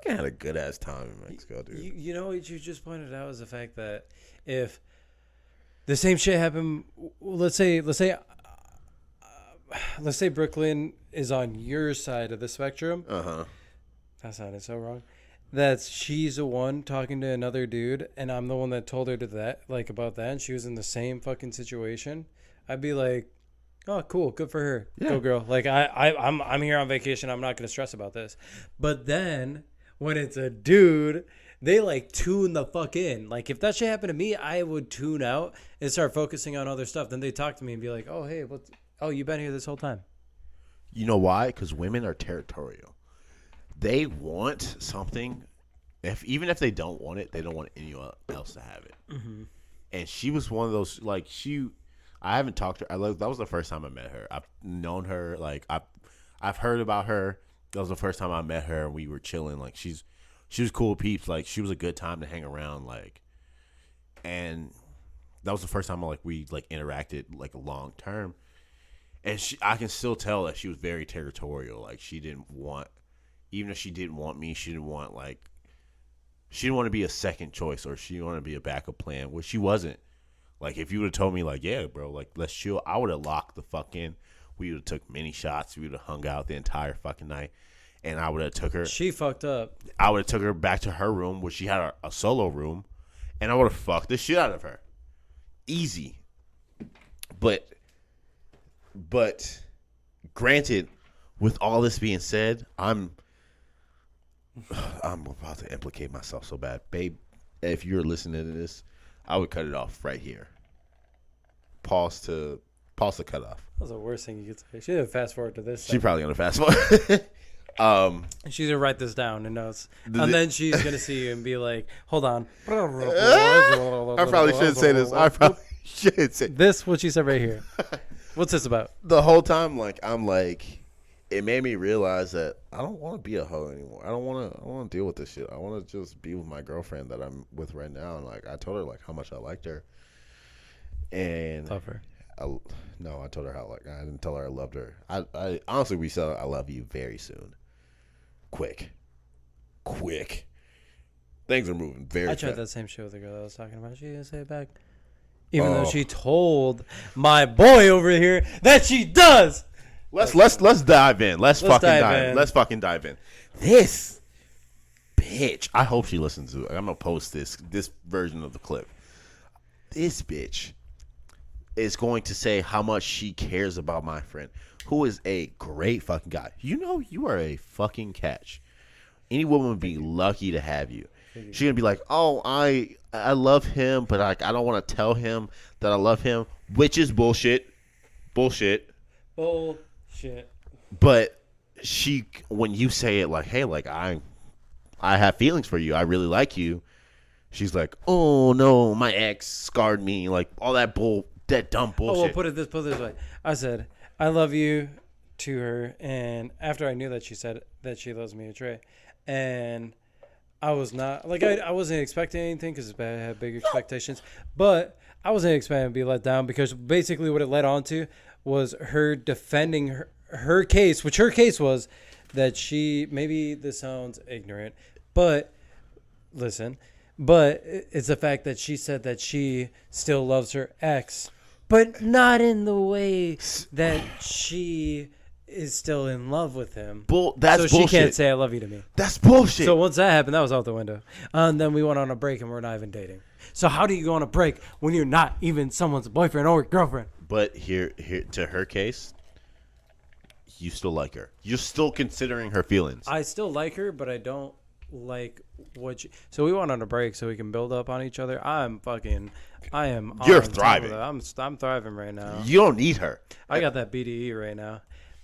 had a good ass time in Mexico, dude. You know what you just pointed out is the fact that if the same shit happened, let's say Brooklyn is on your side of the spectrum. That sounded so wrong. That she's the one talking to another dude, and I'm the one that told her about that, and she was in the same fucking situation. I'd be like, oh, cool, good for her, go girl. Like I'm here on vacation. I'm not gonna stress about this. But then when it's a dude, they like tune the fuck in. Like if that shit happened to me, I would tune out and start focusing on other stuff. Then they talk to me and be like, oh hey, you've been here this whole time. You know why? Because women are territorial. They want something, even if they don't want it, they don't want anyone else to have it. Mm-hmm. And she was one of those, like, I haven't talked to her. That was the first time I met her. I've known her, like, I've heard about her. That was the first time I met her, and we were chilling. Like, she was cool peeps. Like, she was a good time to hang around, like, and that was the first time, we interacted, like, a long term. And I can still tell that she was very territorial. Like, she didn't want... Even if she didn't want me, she didn't want, like, She didn't want to be a second choice, or she didn't want to be a backup plan, which she wasn't. Like, if you would have told me, like, yeah, bro, like, let's chill, I would have locked the fuck in. We would have took many shots. We would have hung out the entire fucking night. And I would have took her. She fucked up. I would have took her back to her room, where she had a solo room. And I would have fucked the shit out of her. Easy. But granted, with all this being said, I'm about to implicate myself so bad. Babe, if you're listening to this, I would cut it off right here. Pause to cut off. That was the worst thing you could say. She didn't fast forward to this. She's probably going to fast forward. She's going to write this down in notes. And then she's going to see you and be like, hold on. I probably shouldn't say this. I probably shouldn't say this. What she said right here. What's this about? The whole time, I'm like, it made me realize that I don't want to be a hoe anymore. I don't want to deal with this shit. I want to just be with my girlfriend that I'm with right now. And like, I told her like how much I liked her. And tougher. No, I told her how I didn't tell her I loved her. I honestly, we said I love you very soon. Quick. Things are moving very fast. I tried that same shit with the girl I was talking about. She didn't say it back. Even though she told my boy over here that she does. Let's dive in. Let's fucking dive in. This bitch. I hope she listens to it. I'm gonna post this version of the clip. This bitch is going to say how much she cares about my friend, who is a great fucking guy. You know, you are a fucking catch. Any woman would be lucky to have you. She's gonna be like, oh, I love him, but I don't want to tell him that I love him, which is bullshit. But when you say it like, hey, like I have feelings for you, I really like you. She's like, oh no, my ex scarred me, like all that dumb bullshit. Oh, well, put it this way. I said I love you to her, and after I knew that she said that she loves me, Trey, and I was not like I wasn't expecting anything because I had big expectations, but I wasn't expecting to be let down because basically what it led on to was her defending her case, which her case was that she, maybe this sounds ignorant, but listen, but it's the fact that she said that she still loves her ex, but not in the way that she is still in love with him. That's so bullshit. She can't say I love you to me. That's bullshit. So once that happened, that was out the window. And then we went on a break and we're not even dating. So how do you go on a break when you're not even someone's boyfriend or girlfriend? But here to her case, you still like her. You're still considering her feelings. I still like her, but I don't like what she... So we went on a break so we can build up on each other. You're thriving. I'm thriving right now. You don't need her. I got that BDE right now.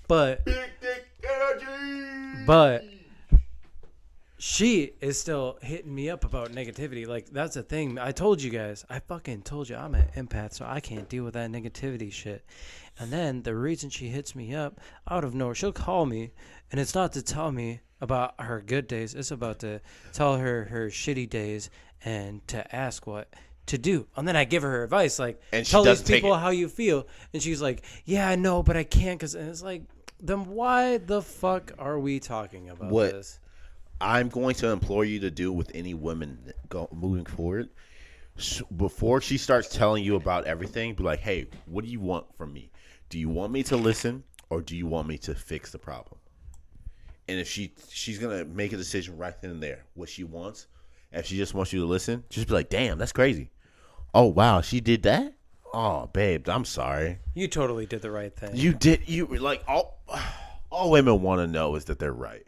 But Big dick energy. But she is still hitting me up about negativity. Like, that's the thing. I told you guys. I fucking told you I'm an empath, so I can't deal with that negativity shit. And then the reason she hits me up out of nowhere, she'll call me, and it's not to tell me about her good days. It's about to tell her her shitty days and to ask what to do. And then I give her advice, like, and tell these people how you feel. And she's like, yeah, I know, but I can't. And it's like, then why the fuck are we talking about this? I'm going to implore you to do with any women moving forward. Before she starts telling you about everything, be like, hey, what do you want from me? Do you want me to listen, or do you want me to fix the problem? And if she's going to make a decision right then and there, what she wants, if she just wants you to listen, just be like, damn, that's crazy. Oh, wow, she did that? Oh, babe, I'm sorry. You totally did the right thing. You did. You like all women want to know is that they're right.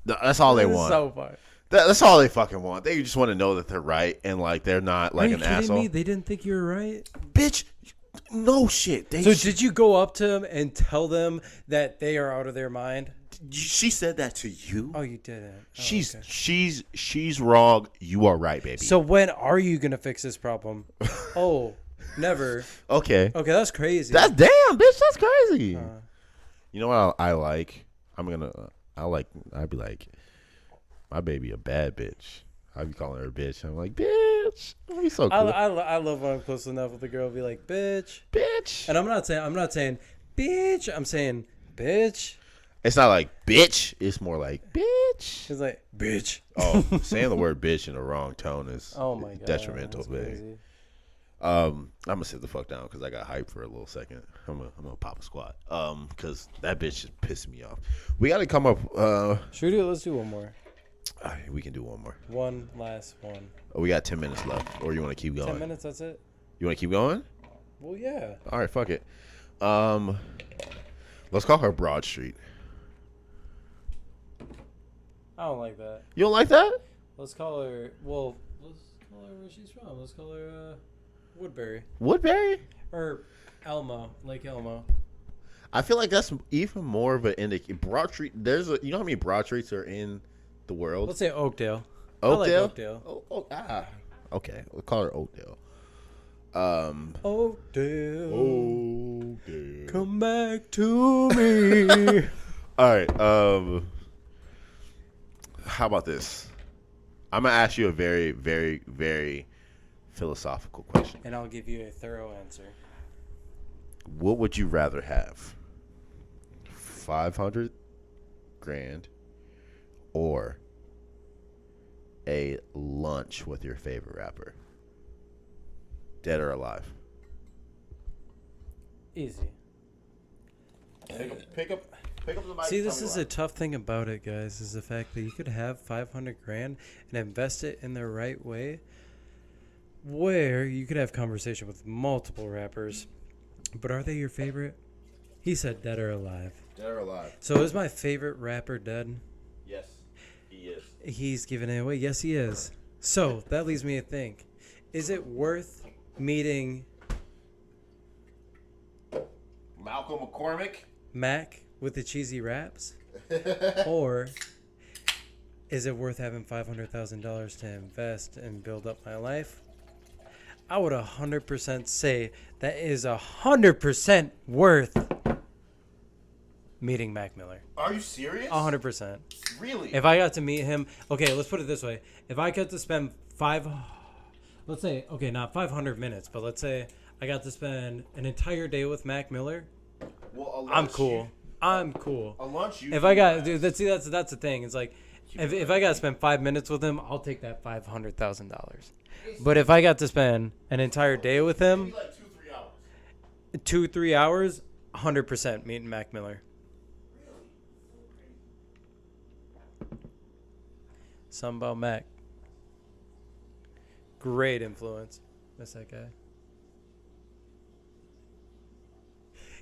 That's all they want. So far. That's all they fucking want. They just want to know that they're right and like they're not like an asshole. Me? They didn't think you were right, bitch. No shit. Did you go up to them and tell them that they are out of their mind? She said that to you. Oh, you didn't. Oh, she's wrong. You are right, baby. So when are you gonna fix this problem? Oh, never. Okay, that's crazy. That's damn, bitch. That's crazy. You know what I like? I'd be like, my baby a bad bitch. I'd be calling her a bitch. I'm like, bitch. That'd be so cool. I love when I'm close enough with a girl. Be like, bitch. Bitch. And I'm not saying bitch. I'm saying bitch. It's not like bitch. It's more like bitch. It's like bitch. Oh, saying the word bitch in the wrong tone is my God, detrimental, baby. I'm gonna sit the fuck down because I got hyped for a little second. I'm gonna pop a squat. Because that bitch just pissed me off. We gotta come up. Should we do? Let's do one more. All right, we can do one more. One last one. We got 10 minutes left, or you want to keep going? 10 minutes. That's it. You want to keep going? Well, yeah. All right, fuck it. Let's call her Broad Street. I don't like that. You don't like that? Let's call her. Well, let's call her where she's from. Let's call her Woodbury. Woodbury? Or Elmo, Lake Elmo. I feel like that's even more of an indicator. Broad Street. You know how many Broad Streets are in the world? Let's say Oakdale. Oakdale. I like Oakdale. Okay. We'll call her Oakdale. Oakdale. Come back to me. All right. How about this? I'm gonna ask you a very, very, very philosophical question, and I'll give you a thorough answer. What would you rather have? 500 grand or a lunch with your favorite rapper? Dead or alive? Easy. Pick up the mic. See, this is a tough thing about it, guys, is the fact that you could have 500 grand and invest it in the right way, where you could have conversation with multiple rappers, but are they your favorite? He said dead or alive. Dead or alive. So is my favorite rapper dead? Yes, he is. He's giving it away. Yes, he is. So that leaves me to think, is it worth meeting Malcolm McCormick? Mac with the cheesy raps? Or is it worth having $500,000 to invest and build up my life? I would 100% say that is 100% worth meeting Mac Miller. Are you serious? 100%. Really? If I got to meet him, okay, let's put it this way. If I got to spend let's say, okay, not 500 minutes, but let's say I got to spend an entire day with Mac Miller, well, I'm cool. I'm cool. A lunch. If I got, dude, that's the thing. It's like, if I got to spend 5 minutes with him, I'll take that $500,000. But if I got to spend an entire day with him, maybe like 2-3 hours. 2-3 hours, 100% meeting Mac Miller. Something about Mac. Great influence. Miss that guy.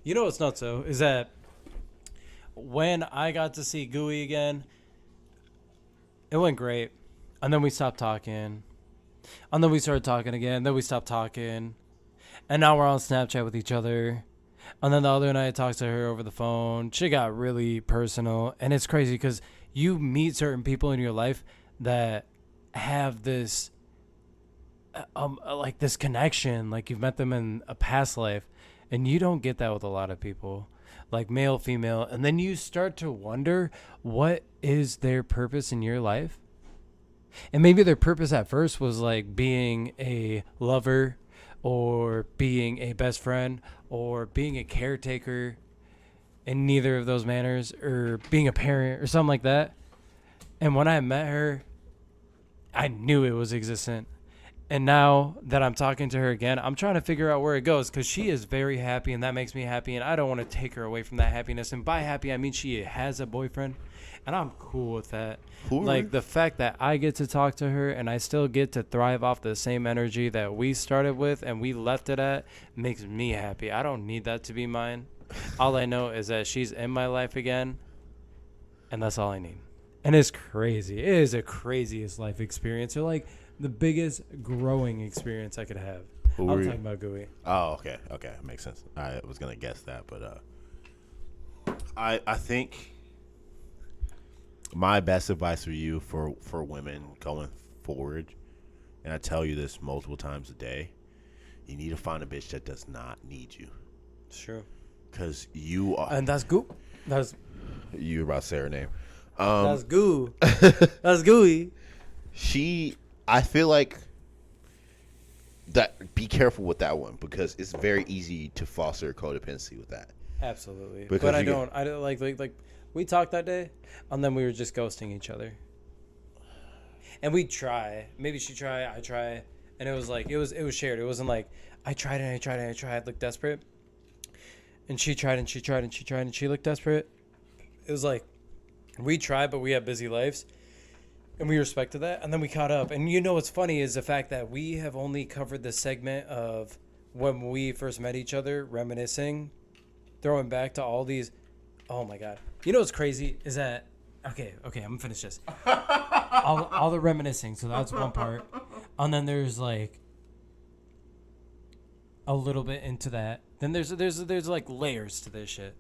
You know what's nuts though, is that when I got to see Gooey again, it went great. And then we stopped talking. And then we started talking again. Then we stopped talking. And now we're on Snapchat with each other. And then the other night I talked to her over the phone. She got really personal. And it's crazy because you meet certain people in your life that have this like this connection, like you've met them in a past life, and you don't get that with a lot of people, like male, female, and then you start to wonder what is their purpose in your life. And maybe their purpose at first was like being a lover or being a best friend or being a caretaker in neither of those manners, or being a parent or something like that. And when I met her, I knew it was existent. And now that I'm talking to her again, I'm trying to figure out where it goes, because she is very happy and that makes me happy, and I don't want to take her away from that happiness. And by happy, I mean she has a boyfriend, and I'm cool with that. Like the fact that I get to talk to her and I still get to thrive off the same energy that we started with and we left it at makes me happy. I don't need that to be mine. All I know is that she's in my life again, and that's all I need. And it's crazy. It is the craziest life experience. Or like the biggest growing experience I could have. I'm talking about Gooey. Oh, okay. Okay. Makes sense. I was going to guess that, but I think my best advice for you for women going forward, and I tell you this multiple times a day, you need to find a bitch that does not need you. Sure. Because you are. And that's Goo. You were about to say her name. That's Goo. That's Gooey. I feel like that. Be careful with that one, because it's very easy to foster codependency with that. Absolutely. Because but I don't like We talked that day, and then we were just ghosting each other. And we try. Maybe she try, I try, and it was like it was shared. It wasn't like I tried and I tried and I tried, looked desperate, and she tried and she tried and she tried and she looked desperate. It was like we tried, but we have busy lives, and we respected that. And then we caught up. And you know what's funny is the fact that we have only covered the segment of when we first met each other, reminiscing, throwing back to all these. Oh my god! You know what's crazy is that okay, I'm gonna finish this. all the reminiscing, so that's one part, and then there's like a little bit into that. Then there's like layers to this shit,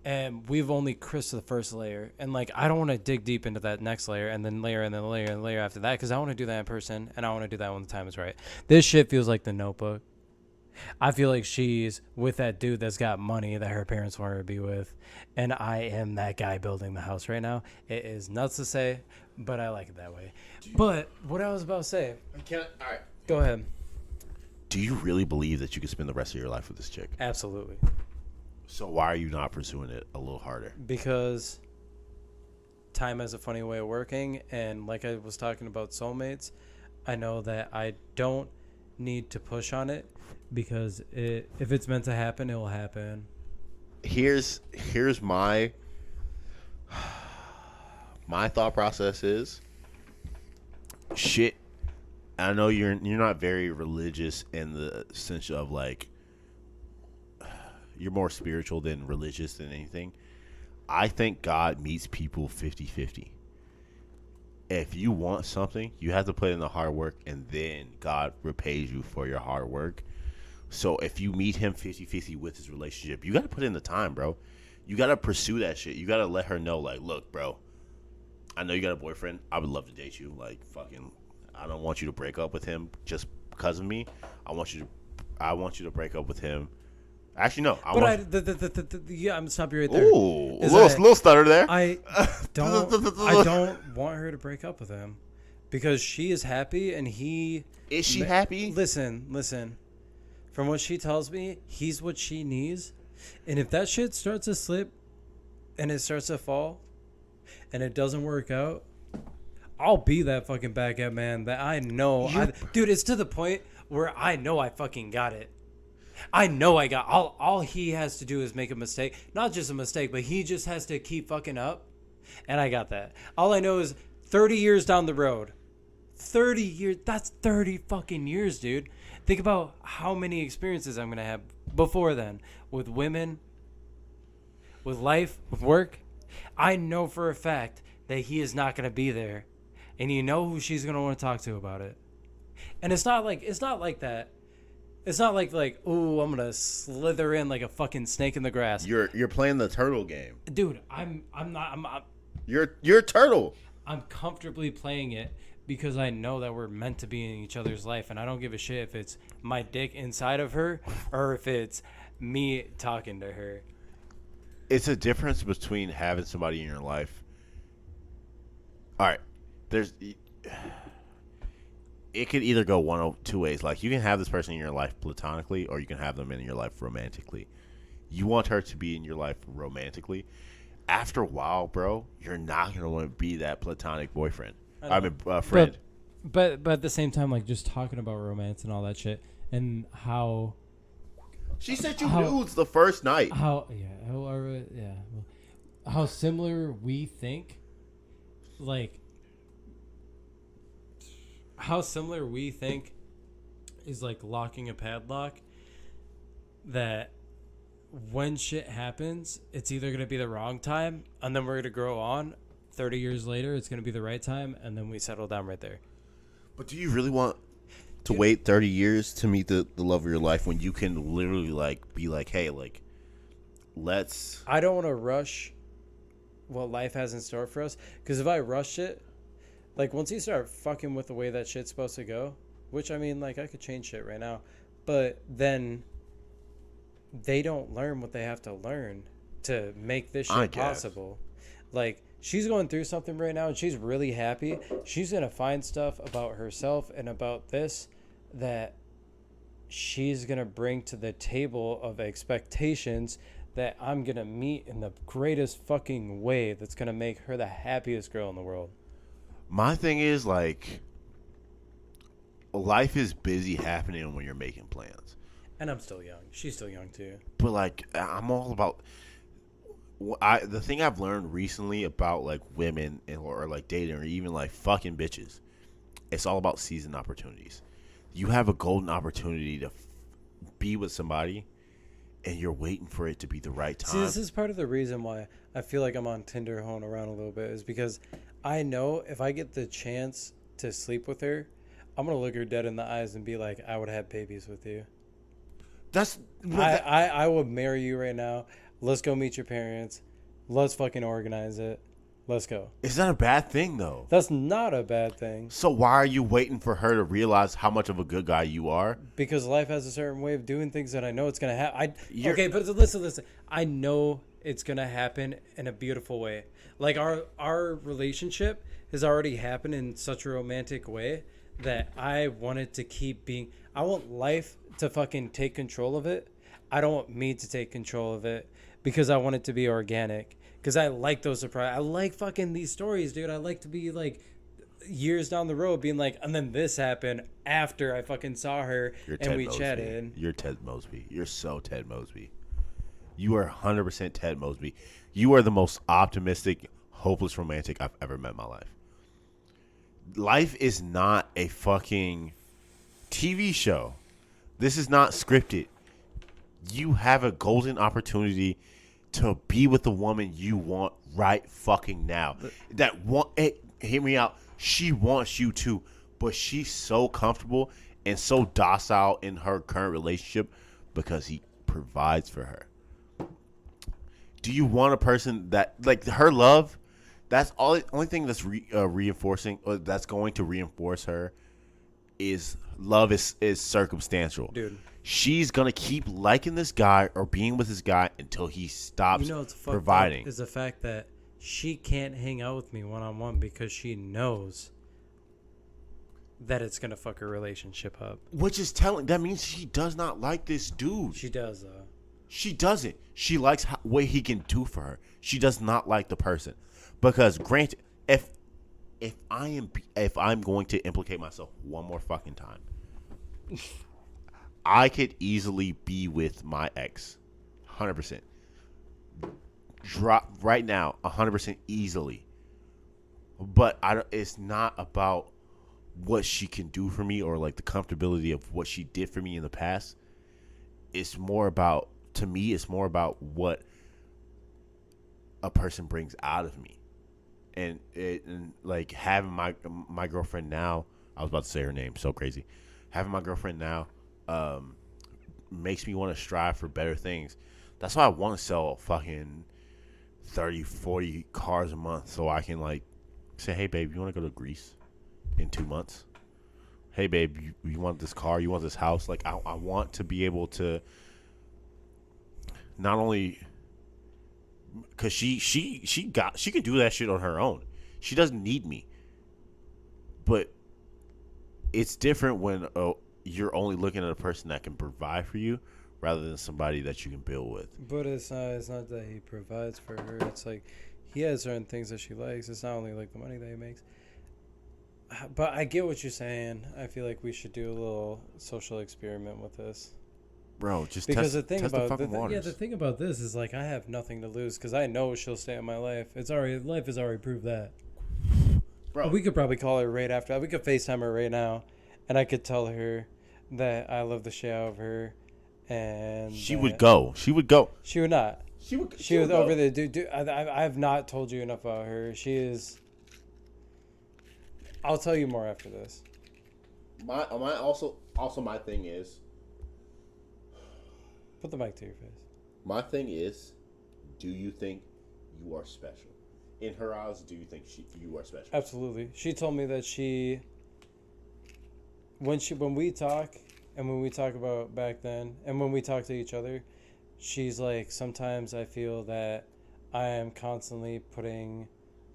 and we've only crisped the first layer, and like I don't want to dig deep into that next layer, and then layer and then layer and layer after that, because I want to do that in person, and I want to do that when the time is right. This shit feels like The Notebook. I feel like she's with that dude that's got money that her parents want her to be with, and I am that guy building the house right now. It is nuts to say, but I like it that way. But what I was about to say, all right, go ahead. Do you really believe that you could spend the rest of your life with this chick? Absolutely. So why are you not pursuing it a little harder? Because time has a funny way of working, and like I was talking about soulmates, I know that I don't need to push on it, because if it's meant to happen, it will happen. Here's my thought process is shit. I know you're not very religious in the sense of like you're more spiritual than religious than anything. I think God meets people 50-50. If you want something, you have to put in the hard work, and then God repays you for your hard work. So if you meet him 50-50 with his relationship, you got to put in the time, bro. You got to pursue that shit. You got to let her know, like, look, bro, I know you got a boyfriend. I would love to date you. Like, fucking, I don't want you to break up with him just because of me. I want you to break up with him. Actually, no. I'm gonna stop you right there. Ooh, a little stutter there. I don't want her to break up with him because she is happy and he is. She happy? Listen. From what she tells me, he's what she needs, and if that shit starts to slip, and it starts to fall, and it doesn't work out, I'll be that fucking backup man that I know. Dude, it's to the point where I know I fucking got it. I know I got all he has to do is make a mistake. Not just a mistake, but he just has to keep fucking up. And I got that. All I know is 30 years down the road. 30 years. That's 30 fucking years, dude. Think about how many experiences I'm going to have before then. With women. With life. With work. I know for a fact that he is not going to be there. And you know who she's going to want to talk to about it. And it's not like that. It's not like ooh, I'm gonna slither in like a fucking snake in the grass. You're playing the turtle game, dude. I'm not. You're a turtle. I'm comfortably playing it because I know that we're meant to be in each other's life, and I don't give a shit if it's my dick inside of her or if it's me talking to her. It's a difference between having somebody in your life. All right, it could either go one of two ways. Like, you can have this person in your life platonically, or you can have them in your life romantically. You want her to be in your life romantically. After a while, bro, you're not going to want to be that platonic boyfriend. Friend. But at the same time, like, just talking about romance and all that shit, and how... She said you nudes the first night. How similar we think, like... How similar we think is like locking a padlock, that when shit happens, it's either going to be the wrong time and then we're going to grow on. 30 years later, it's going to be the right time, and then we settle down right there. But do you really want to wait 30 years to meet the love of your life when you can literally like be like, hey, like, let's... I don't want to rush what life has in store for us, because if I rush it, like, once you start fucking with the way that shit's supposed to go, which, I mean, like, I could change shit right now, but then they don't learn what they have to learn to make this shit possible. Like, she's going through something right now, and she's really happy. She's going to find stuff about herself and about this that she's going to bring to the table of expectations that I'm going to meet in the greatest fucking way that's going to make her the happiest girl in the world. My thing is, like, life is busy happening when you're making plans. And I'm still young. She's still young, too. But, like, I'm all about... the thing I've learned recently about, like, women or like, dating or even, like, fucking bitches, it's all about seizing opportunities. You have a golden opportunity to be with somebody, and you're waiting for it to be the right time. See, this is part of the reason why I feel like I'm on Tinder hoeing around a little bit, is because I know if I get the chance to sleep with her, I'm going to look her dead in the eyes and be like, I would have babies with you. I would marry you right now. Let's go meet your parents. Let's fucking organize it. Let's go. Is that a bad thing, though? That's not a bad thing. So why are you waiting for her to realize how much of a good guy you are? Because life has a certain way of doing things that I know it's going to happen. Okay, but listen. I know it's going to happen in a beautiful way. Like, our relationship has already happened in such a romantic way that I want it to keep being... I want life to fucking take control of it. I don't want me to take control of it because I want it to be organic. Because I like those surprises. I like fucking these stories, dude. I like to be like years down the road being like, and then this happened after I fucking saw her and we chatted. You're Ted Mosby. You're so Ted Mosby. You are 100% Ted Mosby. You are the most optimistic, hopeless romantic I've ever met in my life. Life is not a fucking TV show. This is not scripted. You have a golden opportunity to be with the woman you want right fucking now. Hear me out. She wants you to, but she's so comfortable and so docile in her current relationship because he provides for her. Do you want a person that, like, her love? That's only thing that's reinforcing, or that's going to reinforce her, is love is circumstantial. Dude. She's going to keep liking this guy or being with this guy until he stops providing. Is the fact that she can't hang out with me one-on-one because she knows that it's going to fuck her relationship up. Which is telling. That means she does not like this dude. She does, though. She doesn't. She likes what he can do for her. She does not like the person. Because granted, if I'm going to implicate myself one more fucking time, I could easily be with my ex, 100%. Drop right now, 100% easily. But it's not about what she can do for me or like the comfortability of what she did for me in the past. It's more about, to me, it's more about what a person brings out of me. And like having my girlfriend now, I was about to say her name, so crazy. Having my girlfriend now makes me want to strive for better things. That's why I want to sell fucking 30, 40 cars a month so I can like say, hey babe, you want to go to Greece in 2 months? Hey babe, you want this car? You want this house? Like I want to be able to not only, because she can do that shit on her own. She doesn't need me. But it's different when you're only looking at a person that can provide for you rather than somebody that you can build with. But it's not that he provides for her. It's like he has certain things that she likes. It's not only like the money that he makes. But I get what you're saying. I feel like we should do a little social experiment with this. Bro, just because test the fucking waters. The thing about this is like I have nothing to lose because I know she'll stay in my life. Life has already proved that. Bro, we could probably call her right after. We could FaceTime her right now, and I could tell her that I love the shit out of her, and she would go. She would go. She would not. She would over there. Dude, I have not told you enough about her. She is. I'll tell you more after this. My thing is. Put the mic to your face. My thing is, do you think you are special? In her eyes, do you think you are special? Absolutely. She told me that when we talk and when we talk about back then and when we talk to each other, she's like, sometimes I feel that I am constantly putting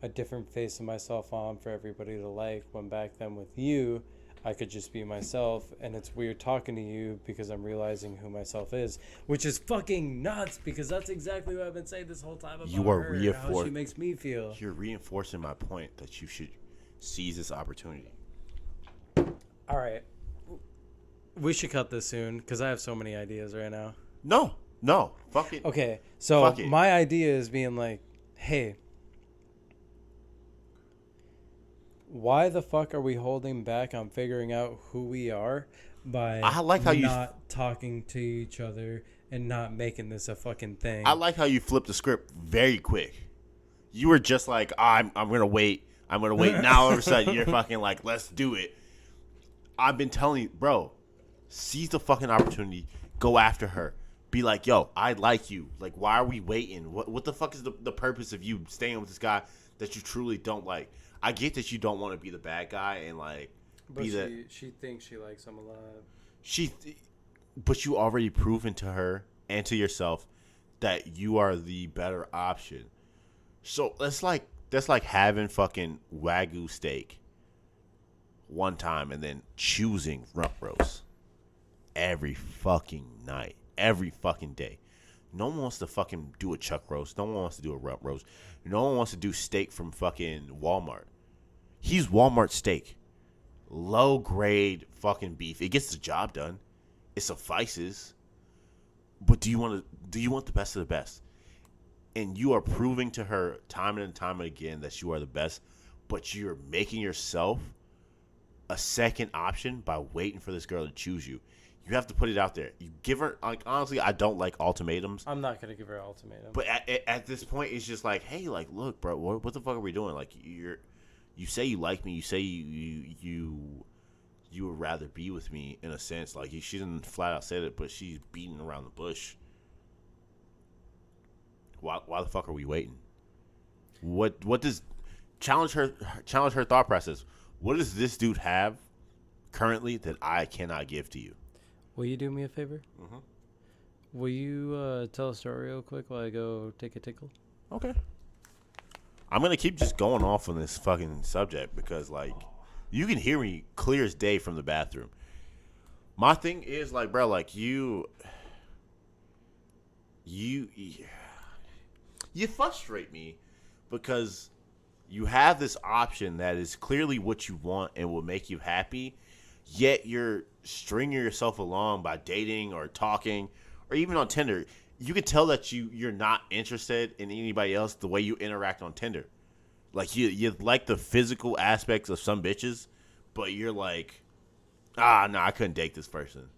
a different face of myself on for everybody to like, when back then with you, I could just be myself, and it's weird talking to you because I'm realizing who myself is, which is fucking nuts because that's exactly what I've been saying this whole time about her and how she makes me feel. You're reinforcing my point that you should seize this opportunity. All right. We should cut this soon because I have so many ideas right now. No. Fuck it. Okay, so my idea is being like, hey, why the fuck are we holding back on figuring out who we are by not talking to each other and not making this a fucking thing? I like how you flipped the script very quick. You were just like, I'm gonna wait. I'm gonna wait. Now all of a sudden you're fucking like, let's do it. I've been telling you, bro, seize the fucking opportunity. Go after her. Be like, yo, I like you. Like, why are we waiting? What the fuck is the purpose of you staying with this guy that you truly don't like? I get that you don't want to be the bad guy and like but she thinks she likes him a lot. But you already proven to her and to yourself that you are the better option. So that's like having fucking Wagyu steak one time and then choosing rump roast every fucking night, every fucking day. No one wants to fucking do a chuck roast. No one wants to do a rump roast. No one wants to do steak from fucking Walmart. He's Walmart steak. Low grade fucking beef. It gets the job done. It suffices. But do you want the best of the best? And you are proving to her time and time again that you are the best, but you're making yourself a second option by waiting for this girl to choose you. You have to put it out there. You give her, like, honestly, I don't like ultimatums. I'm not going to give her an ultimatum. But at this point, it's just like, hey, like, look, bro, what the fuck are we doing? Like, you say you like me. You say you would rather be with me in a sense. Like, she didn't flat out say it, but she's beating around the bush. Why the fuck are we waiting? What does challenge her thought process? What does this dude have currently that I cannot give to you? Will you do me a favor? Mm-hmm. Will you tell a story real quick while I go take a tickle? Okay. I'm going to keep just going off on this fucking subject because, like, you can hear me clear as day from the bathroom. My thing is, like, bro, like, you frustrate me because you have this option that is clearly what you want and will make you happy, yet you're stringing yourself along by dating or talking or even on Tinder. You can tell that you're not interested in anybody else the way you interact on Tinder. Like, you like the physical aspects of some bitches, but you're like, no, I couldn't date this person.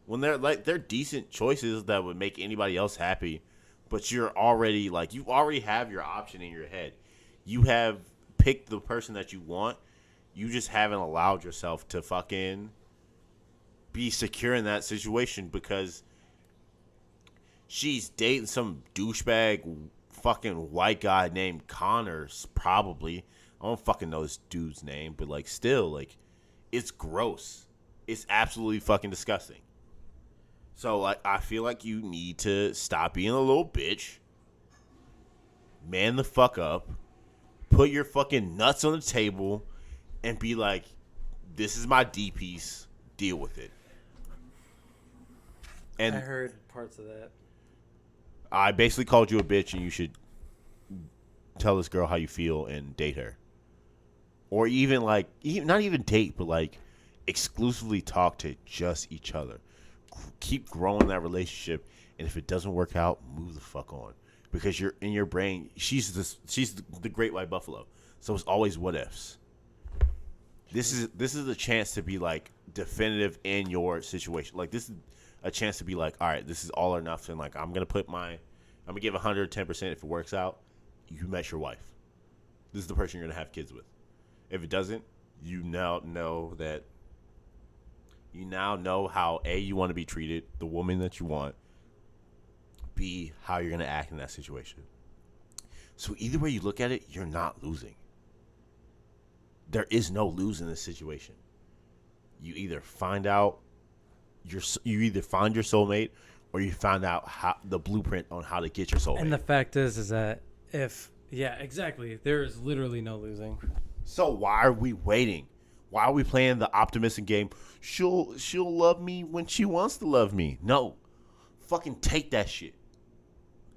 When they're decent choices that would make anybody else happy, but you're already, like, you already have your option in your head. You have picked the person that you want. You just haven't allowed yourself to fucking be secure in that situation because she's dating some douchebag fucking white guy named Connors, probably. I don't fucking know this dude's name, but, like, still, like, it's gross. It's absolutely fucking disgusting. So, like, I feel like you need to stop being a little bitch, man the fuck up, put your fucking nuts on the table, and be like, this is my D piece, deal with it. And I heard parts of that. I basically called you a bitch, and you should tell this girl how you feel and date her. Or even, like, not even date, but, like, exclusively talk to just each other. Keep growing that relationship, and if it doesn't work out, move the fuck on. Because you're in your brain, she's the great white buffalo. So it's always what ifs. This is a chance to be, like, definitive in your situation. Like, this is a chance to be like, all right, this is all or nothing. Like, I'm gonna give 110%. If it works out, you met your wife. This is the person you're gonna have kids with. If it doesn't, you now know how A, you want to be treated, the woman that you want, B, how you're going to act in that situation. So either way you look at it, you're not losing. There is no lose in this situation. You either find out you either find your soulmate or you find out how the blueprint on how to get your soulmate. And the fact is that exactly. There is literally no losing. So why are we waiting? Why are we playing the optimistic game? She'll love me when she wants to love me. No. Fucking take that shit.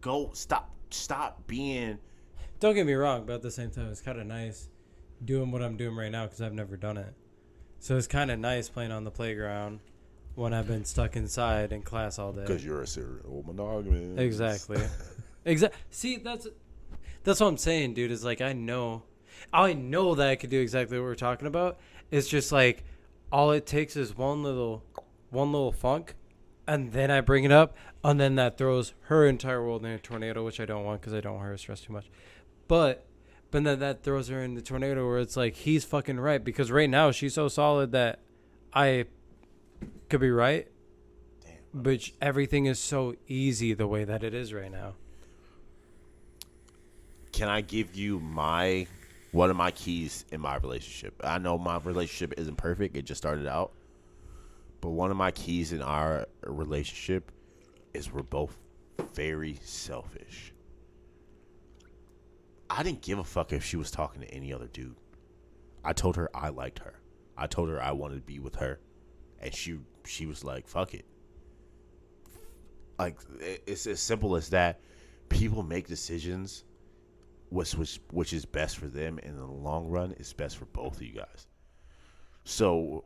Go stop being. Don't get me wrong, but at the same time, it's kind of nice doing what I'm doing right now because I've never done it. So it's kind of nice playing on the playground when I've been stuck inside in class all day. Because you're a serial monogamous. Exactly. See, that's what I'm saying, dude. Is like I know that I could do exactly what we're talking about. It's just like all it takes is one little funk, and then I bring it up, and then that throws her entire world in a tornado, which I don't want because I don't want her to stress too much. But then that throws her in the tornado where it's like he's fucking right because right now she's so solid that I could be right. Damn. But everything is so easy the way that it is right now. Can I give you one of my keys in my relationship? I know my relationship isn't perfect. It just started out. But one of my keys in our relationship is we're both very selfish. I didn't give a fuck if she was talking to any other dude. I told her I liked her. I told her I wanted to be with her. And she was like, fuck it. Like, it's as simple as that. People make decisions which is best for them, and in the long run is best for both of you guys. So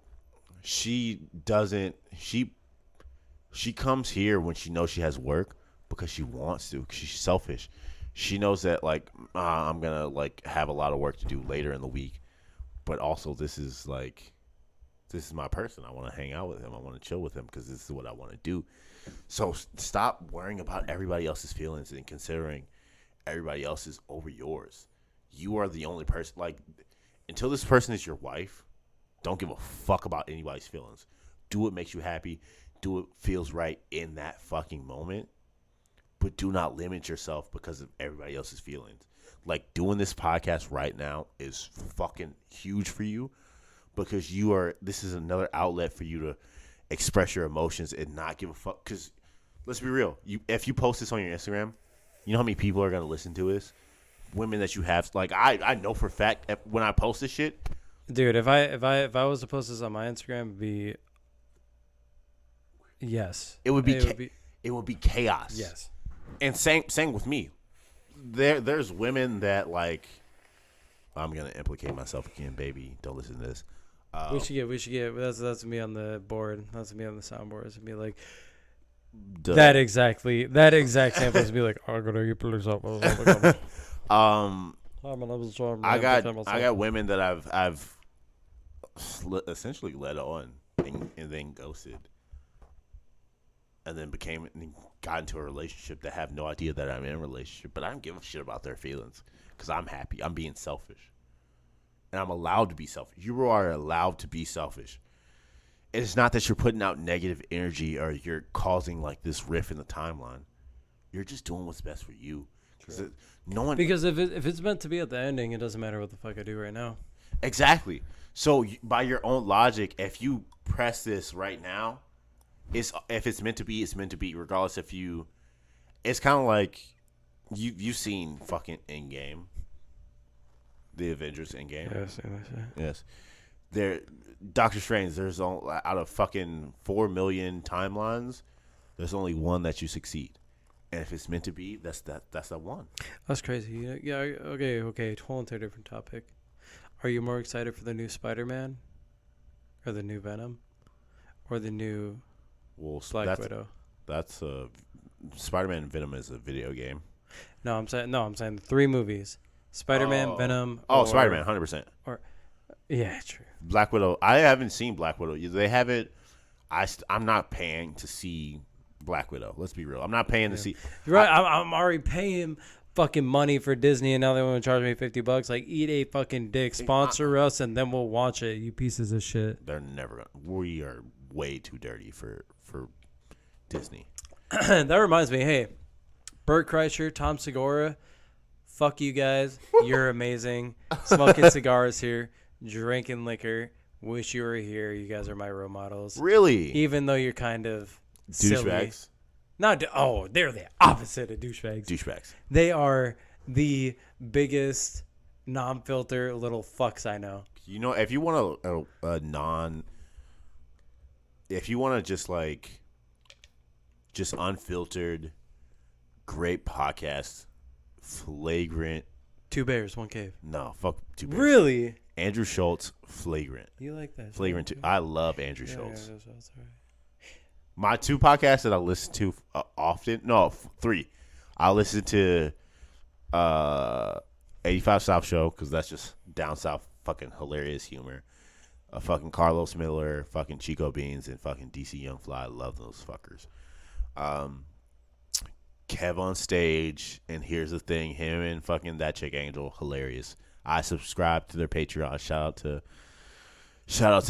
she comes here when she knows she has work because she wants to, because she's selfish. She knows that like I'm gonna like have a lot of work to do later in the week, but also this is my person. I want to hang out with him. I want to chill with him because this is what I want to do. So stop worrying about everybody else's feelings and considering everybody else is over yours. You are the only person. Like, until this person is your wife, don't give a fuck about anybody's feelings. Do what makes you happy. Do what feels right in that fucking moment. But do not limit yourself because of everybody else's feelings. Like, doing this podcast right now is fucking huge for you because this is another outlet for you to express your emotions and not give a fuck. Because let's be real. If you post this on your Instagram, you know how many people are going to listen to this? Women that you have. Like, I know for a fact when I post this shit. Dude, if I was to post this on my Instagram, it'd be yes. It would be chaos. Yes. And same with me. There's women that like. I'm gonna implicate myself again, baby. Don't listen to this. We should get. That's me on the board. That's me on the soundboard. It's be like. Duh. That exact sample is be like, I'm gonna you police up. I got women that I've essentially led on and then ghosted, and then got into a relationship that have no idea that I'm in a relationship, but I don't give a shit about their feelings because I'm happy. I'm being selfish, and I'm allowed to be selfish. You are allowed to be selfish. It's not that you're putting out negative energy or you're causing like this rift in the timeline. You're just doing what's best for you. Because if it's meant to be at the ending, it doesn't matter what the fuck I do right now. Exactly. So by your own logic, if you press this right now, if it's meant to be, it's meant to be. Regardless if you, it's kind of like you've seen fucking Endgame, the Avengers Endgame. Yes. There, Doctor Strange. There's out of fucking 4 million timelines, there's only one that you succeed, and if it's meant to be, that's that one. That's crazy. Yeah. Okay. Whole entire different topic. Are you more excited for the new Spider-Man, or the new Venom, or the new Black Widow? That's Spider-Man and Venom is a video game. I'm saying the 3 movies: Spider-Man, Venom. Spider-Man, 100%. Yeah, true. Black Widow. I haven't seen Black Widow. They have it. I'm not paying to see Black Widow. Let's be real. I'm not paying to see. You're right. I'm already paying fucking money for Disney, and now they want to charge me $50. Like, eat a fucking dick. Sponsor us, and then we'll watch it. You pieces of shit. They're never gonna. We are way too dirty for Disney. That reminds me. Hey, Bert Kreischer, Tom Segura. Fuck you guys. You're amazing. Smoking cigars here. Drinking liquor. Wish you were here. You guys are my role models. Really? Even though you're kind of douchebags. They're the opposite of douchebags. Douchebags. They are the biggest non-filter little fucks I know. You know, if you want if you want to just unfiltered, great podcast, flagrant. 2 bears, 1 cave. No, fuck 2 bears. Really? Andrew Schultz, flagrant. You like that? Flagrant too. I love Andrew Schultz. Yeah, that's right. My 2 podcasts that I listen to often. No, 3. I listen to 85 South Show because that's just down south fucking hilarious humor. Fucking Carlos Miller, fucking Chico Beans, and fucking DC Young Fly. I love those fuckers. Kev on Stage, and here's the thing, him and fucking that chick Angel, hilarious. I subscribe to their Patreon. Shout out to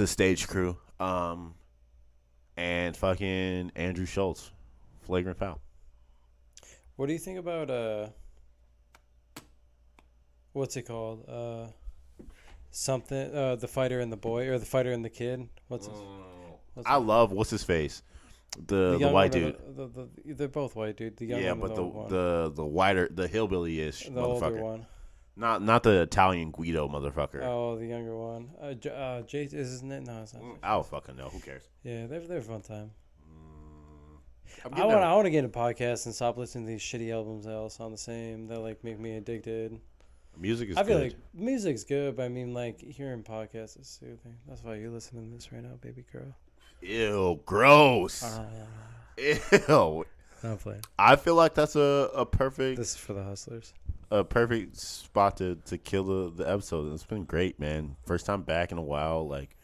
the Stage crew. And fucking Andrew Schultz, flagrant foul. What do you think about what's it called? Something the fighter and the boy, or the fighter and the kid. I love what's his face. The white dude. They're both white, dude. The young yeah, one, but the whiter, the hillbilly-ish the motherfucker. older one. Not the Italian Guido motherfucker. Oh, the younger one. Jay, isn't it? No, it's not. I don't fucking know. Who cares? Yeah, they're a fun time. I want to get into podcasts and stop listening to these shitty albums that all sound the same. That like make me addicted. Music is. I feel like music's good, but I mean, like hearing podcasts is soothing. That's why you're listening to this right now, baby girl. Ew, gross. Ew. I'm playing. I feel like that's a perfect. This is for the hustlers. A perfect spot to kill the episode. It's been great, man. First time back in a while. Like,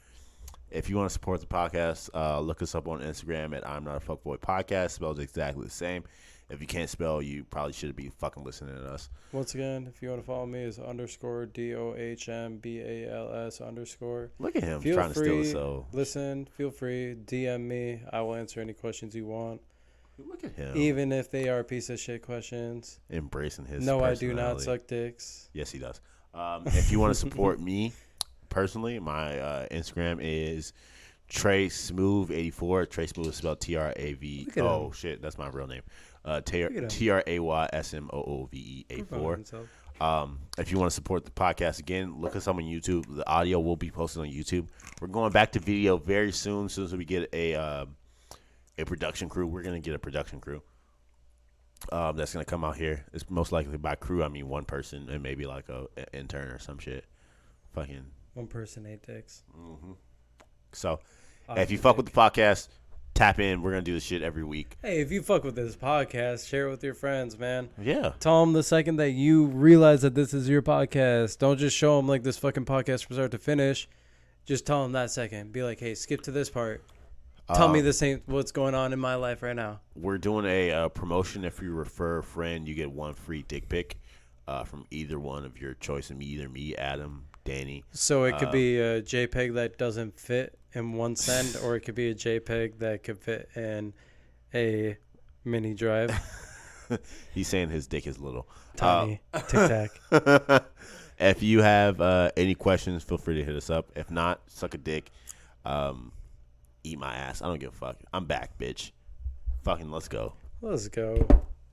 if you want to support the podcast, look us up on Instagram at I'm Not a Fuckboy Podcast. Spells exactly the same. If you can't spell, you probably shouldn't be fucking listening to us. Once again, if you want to follow me, is _DOHMBALS_. Look at him feel trying free, to steal us. So listen, feel free, DM me. I will answer any questions you want. look at him, even if they are piece of shit questions. Embracing his. No, I do not suck dicks. Yes, he does. If you want to support me personally, my Instagram is TreySmooth84. Trey Smooth is spelled TRAV. Oh shit, that's my real name. TRAYSMOOVE84. If you want to support the podcast, again, look us up on YouTube. The audio will be posted on YouTube. We're going back to video very soon. As soon as we get a production crew, we're gonna get a production crew. That's gonna come out here. It's most likely by crew, I mean one person and maybe like an intern or some shit. Fucking 1 person, 8 dicks. Mm-hmm. So, if you fuck with the podcast, tap in. We're gonna do this shit every week. Hey, if you fuck with this podcast, share it with your friends, man. Yeah. Tell them the second that you realize that this is your podcast. Don't just show them like this fucking podcast from start to finish. Just tell them that second. Be like, hey, skip to this part. Tell me this ain't what's going on in my life right now. We're doing a promotion. If you refer a friend, you get 1 free dick pic from either one of your choice. Either me, Adam, Danny. So it could be a JPEG that doesn't fit in one send, or it could be a JPEG that could fit in a mini drive. He's saying his dick is little. Tiny. Tic Tac. If you have any questions, feel free to hit us up. If not, suck a dick. Eat my ass. I don't give a fuck. I'm back, bitch. Fucking let's go. Let's go.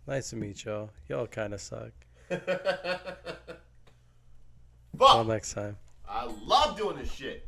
Nice to meet y'all. Y'all kind of suck. Fuck. Until next time. I love doing this shit.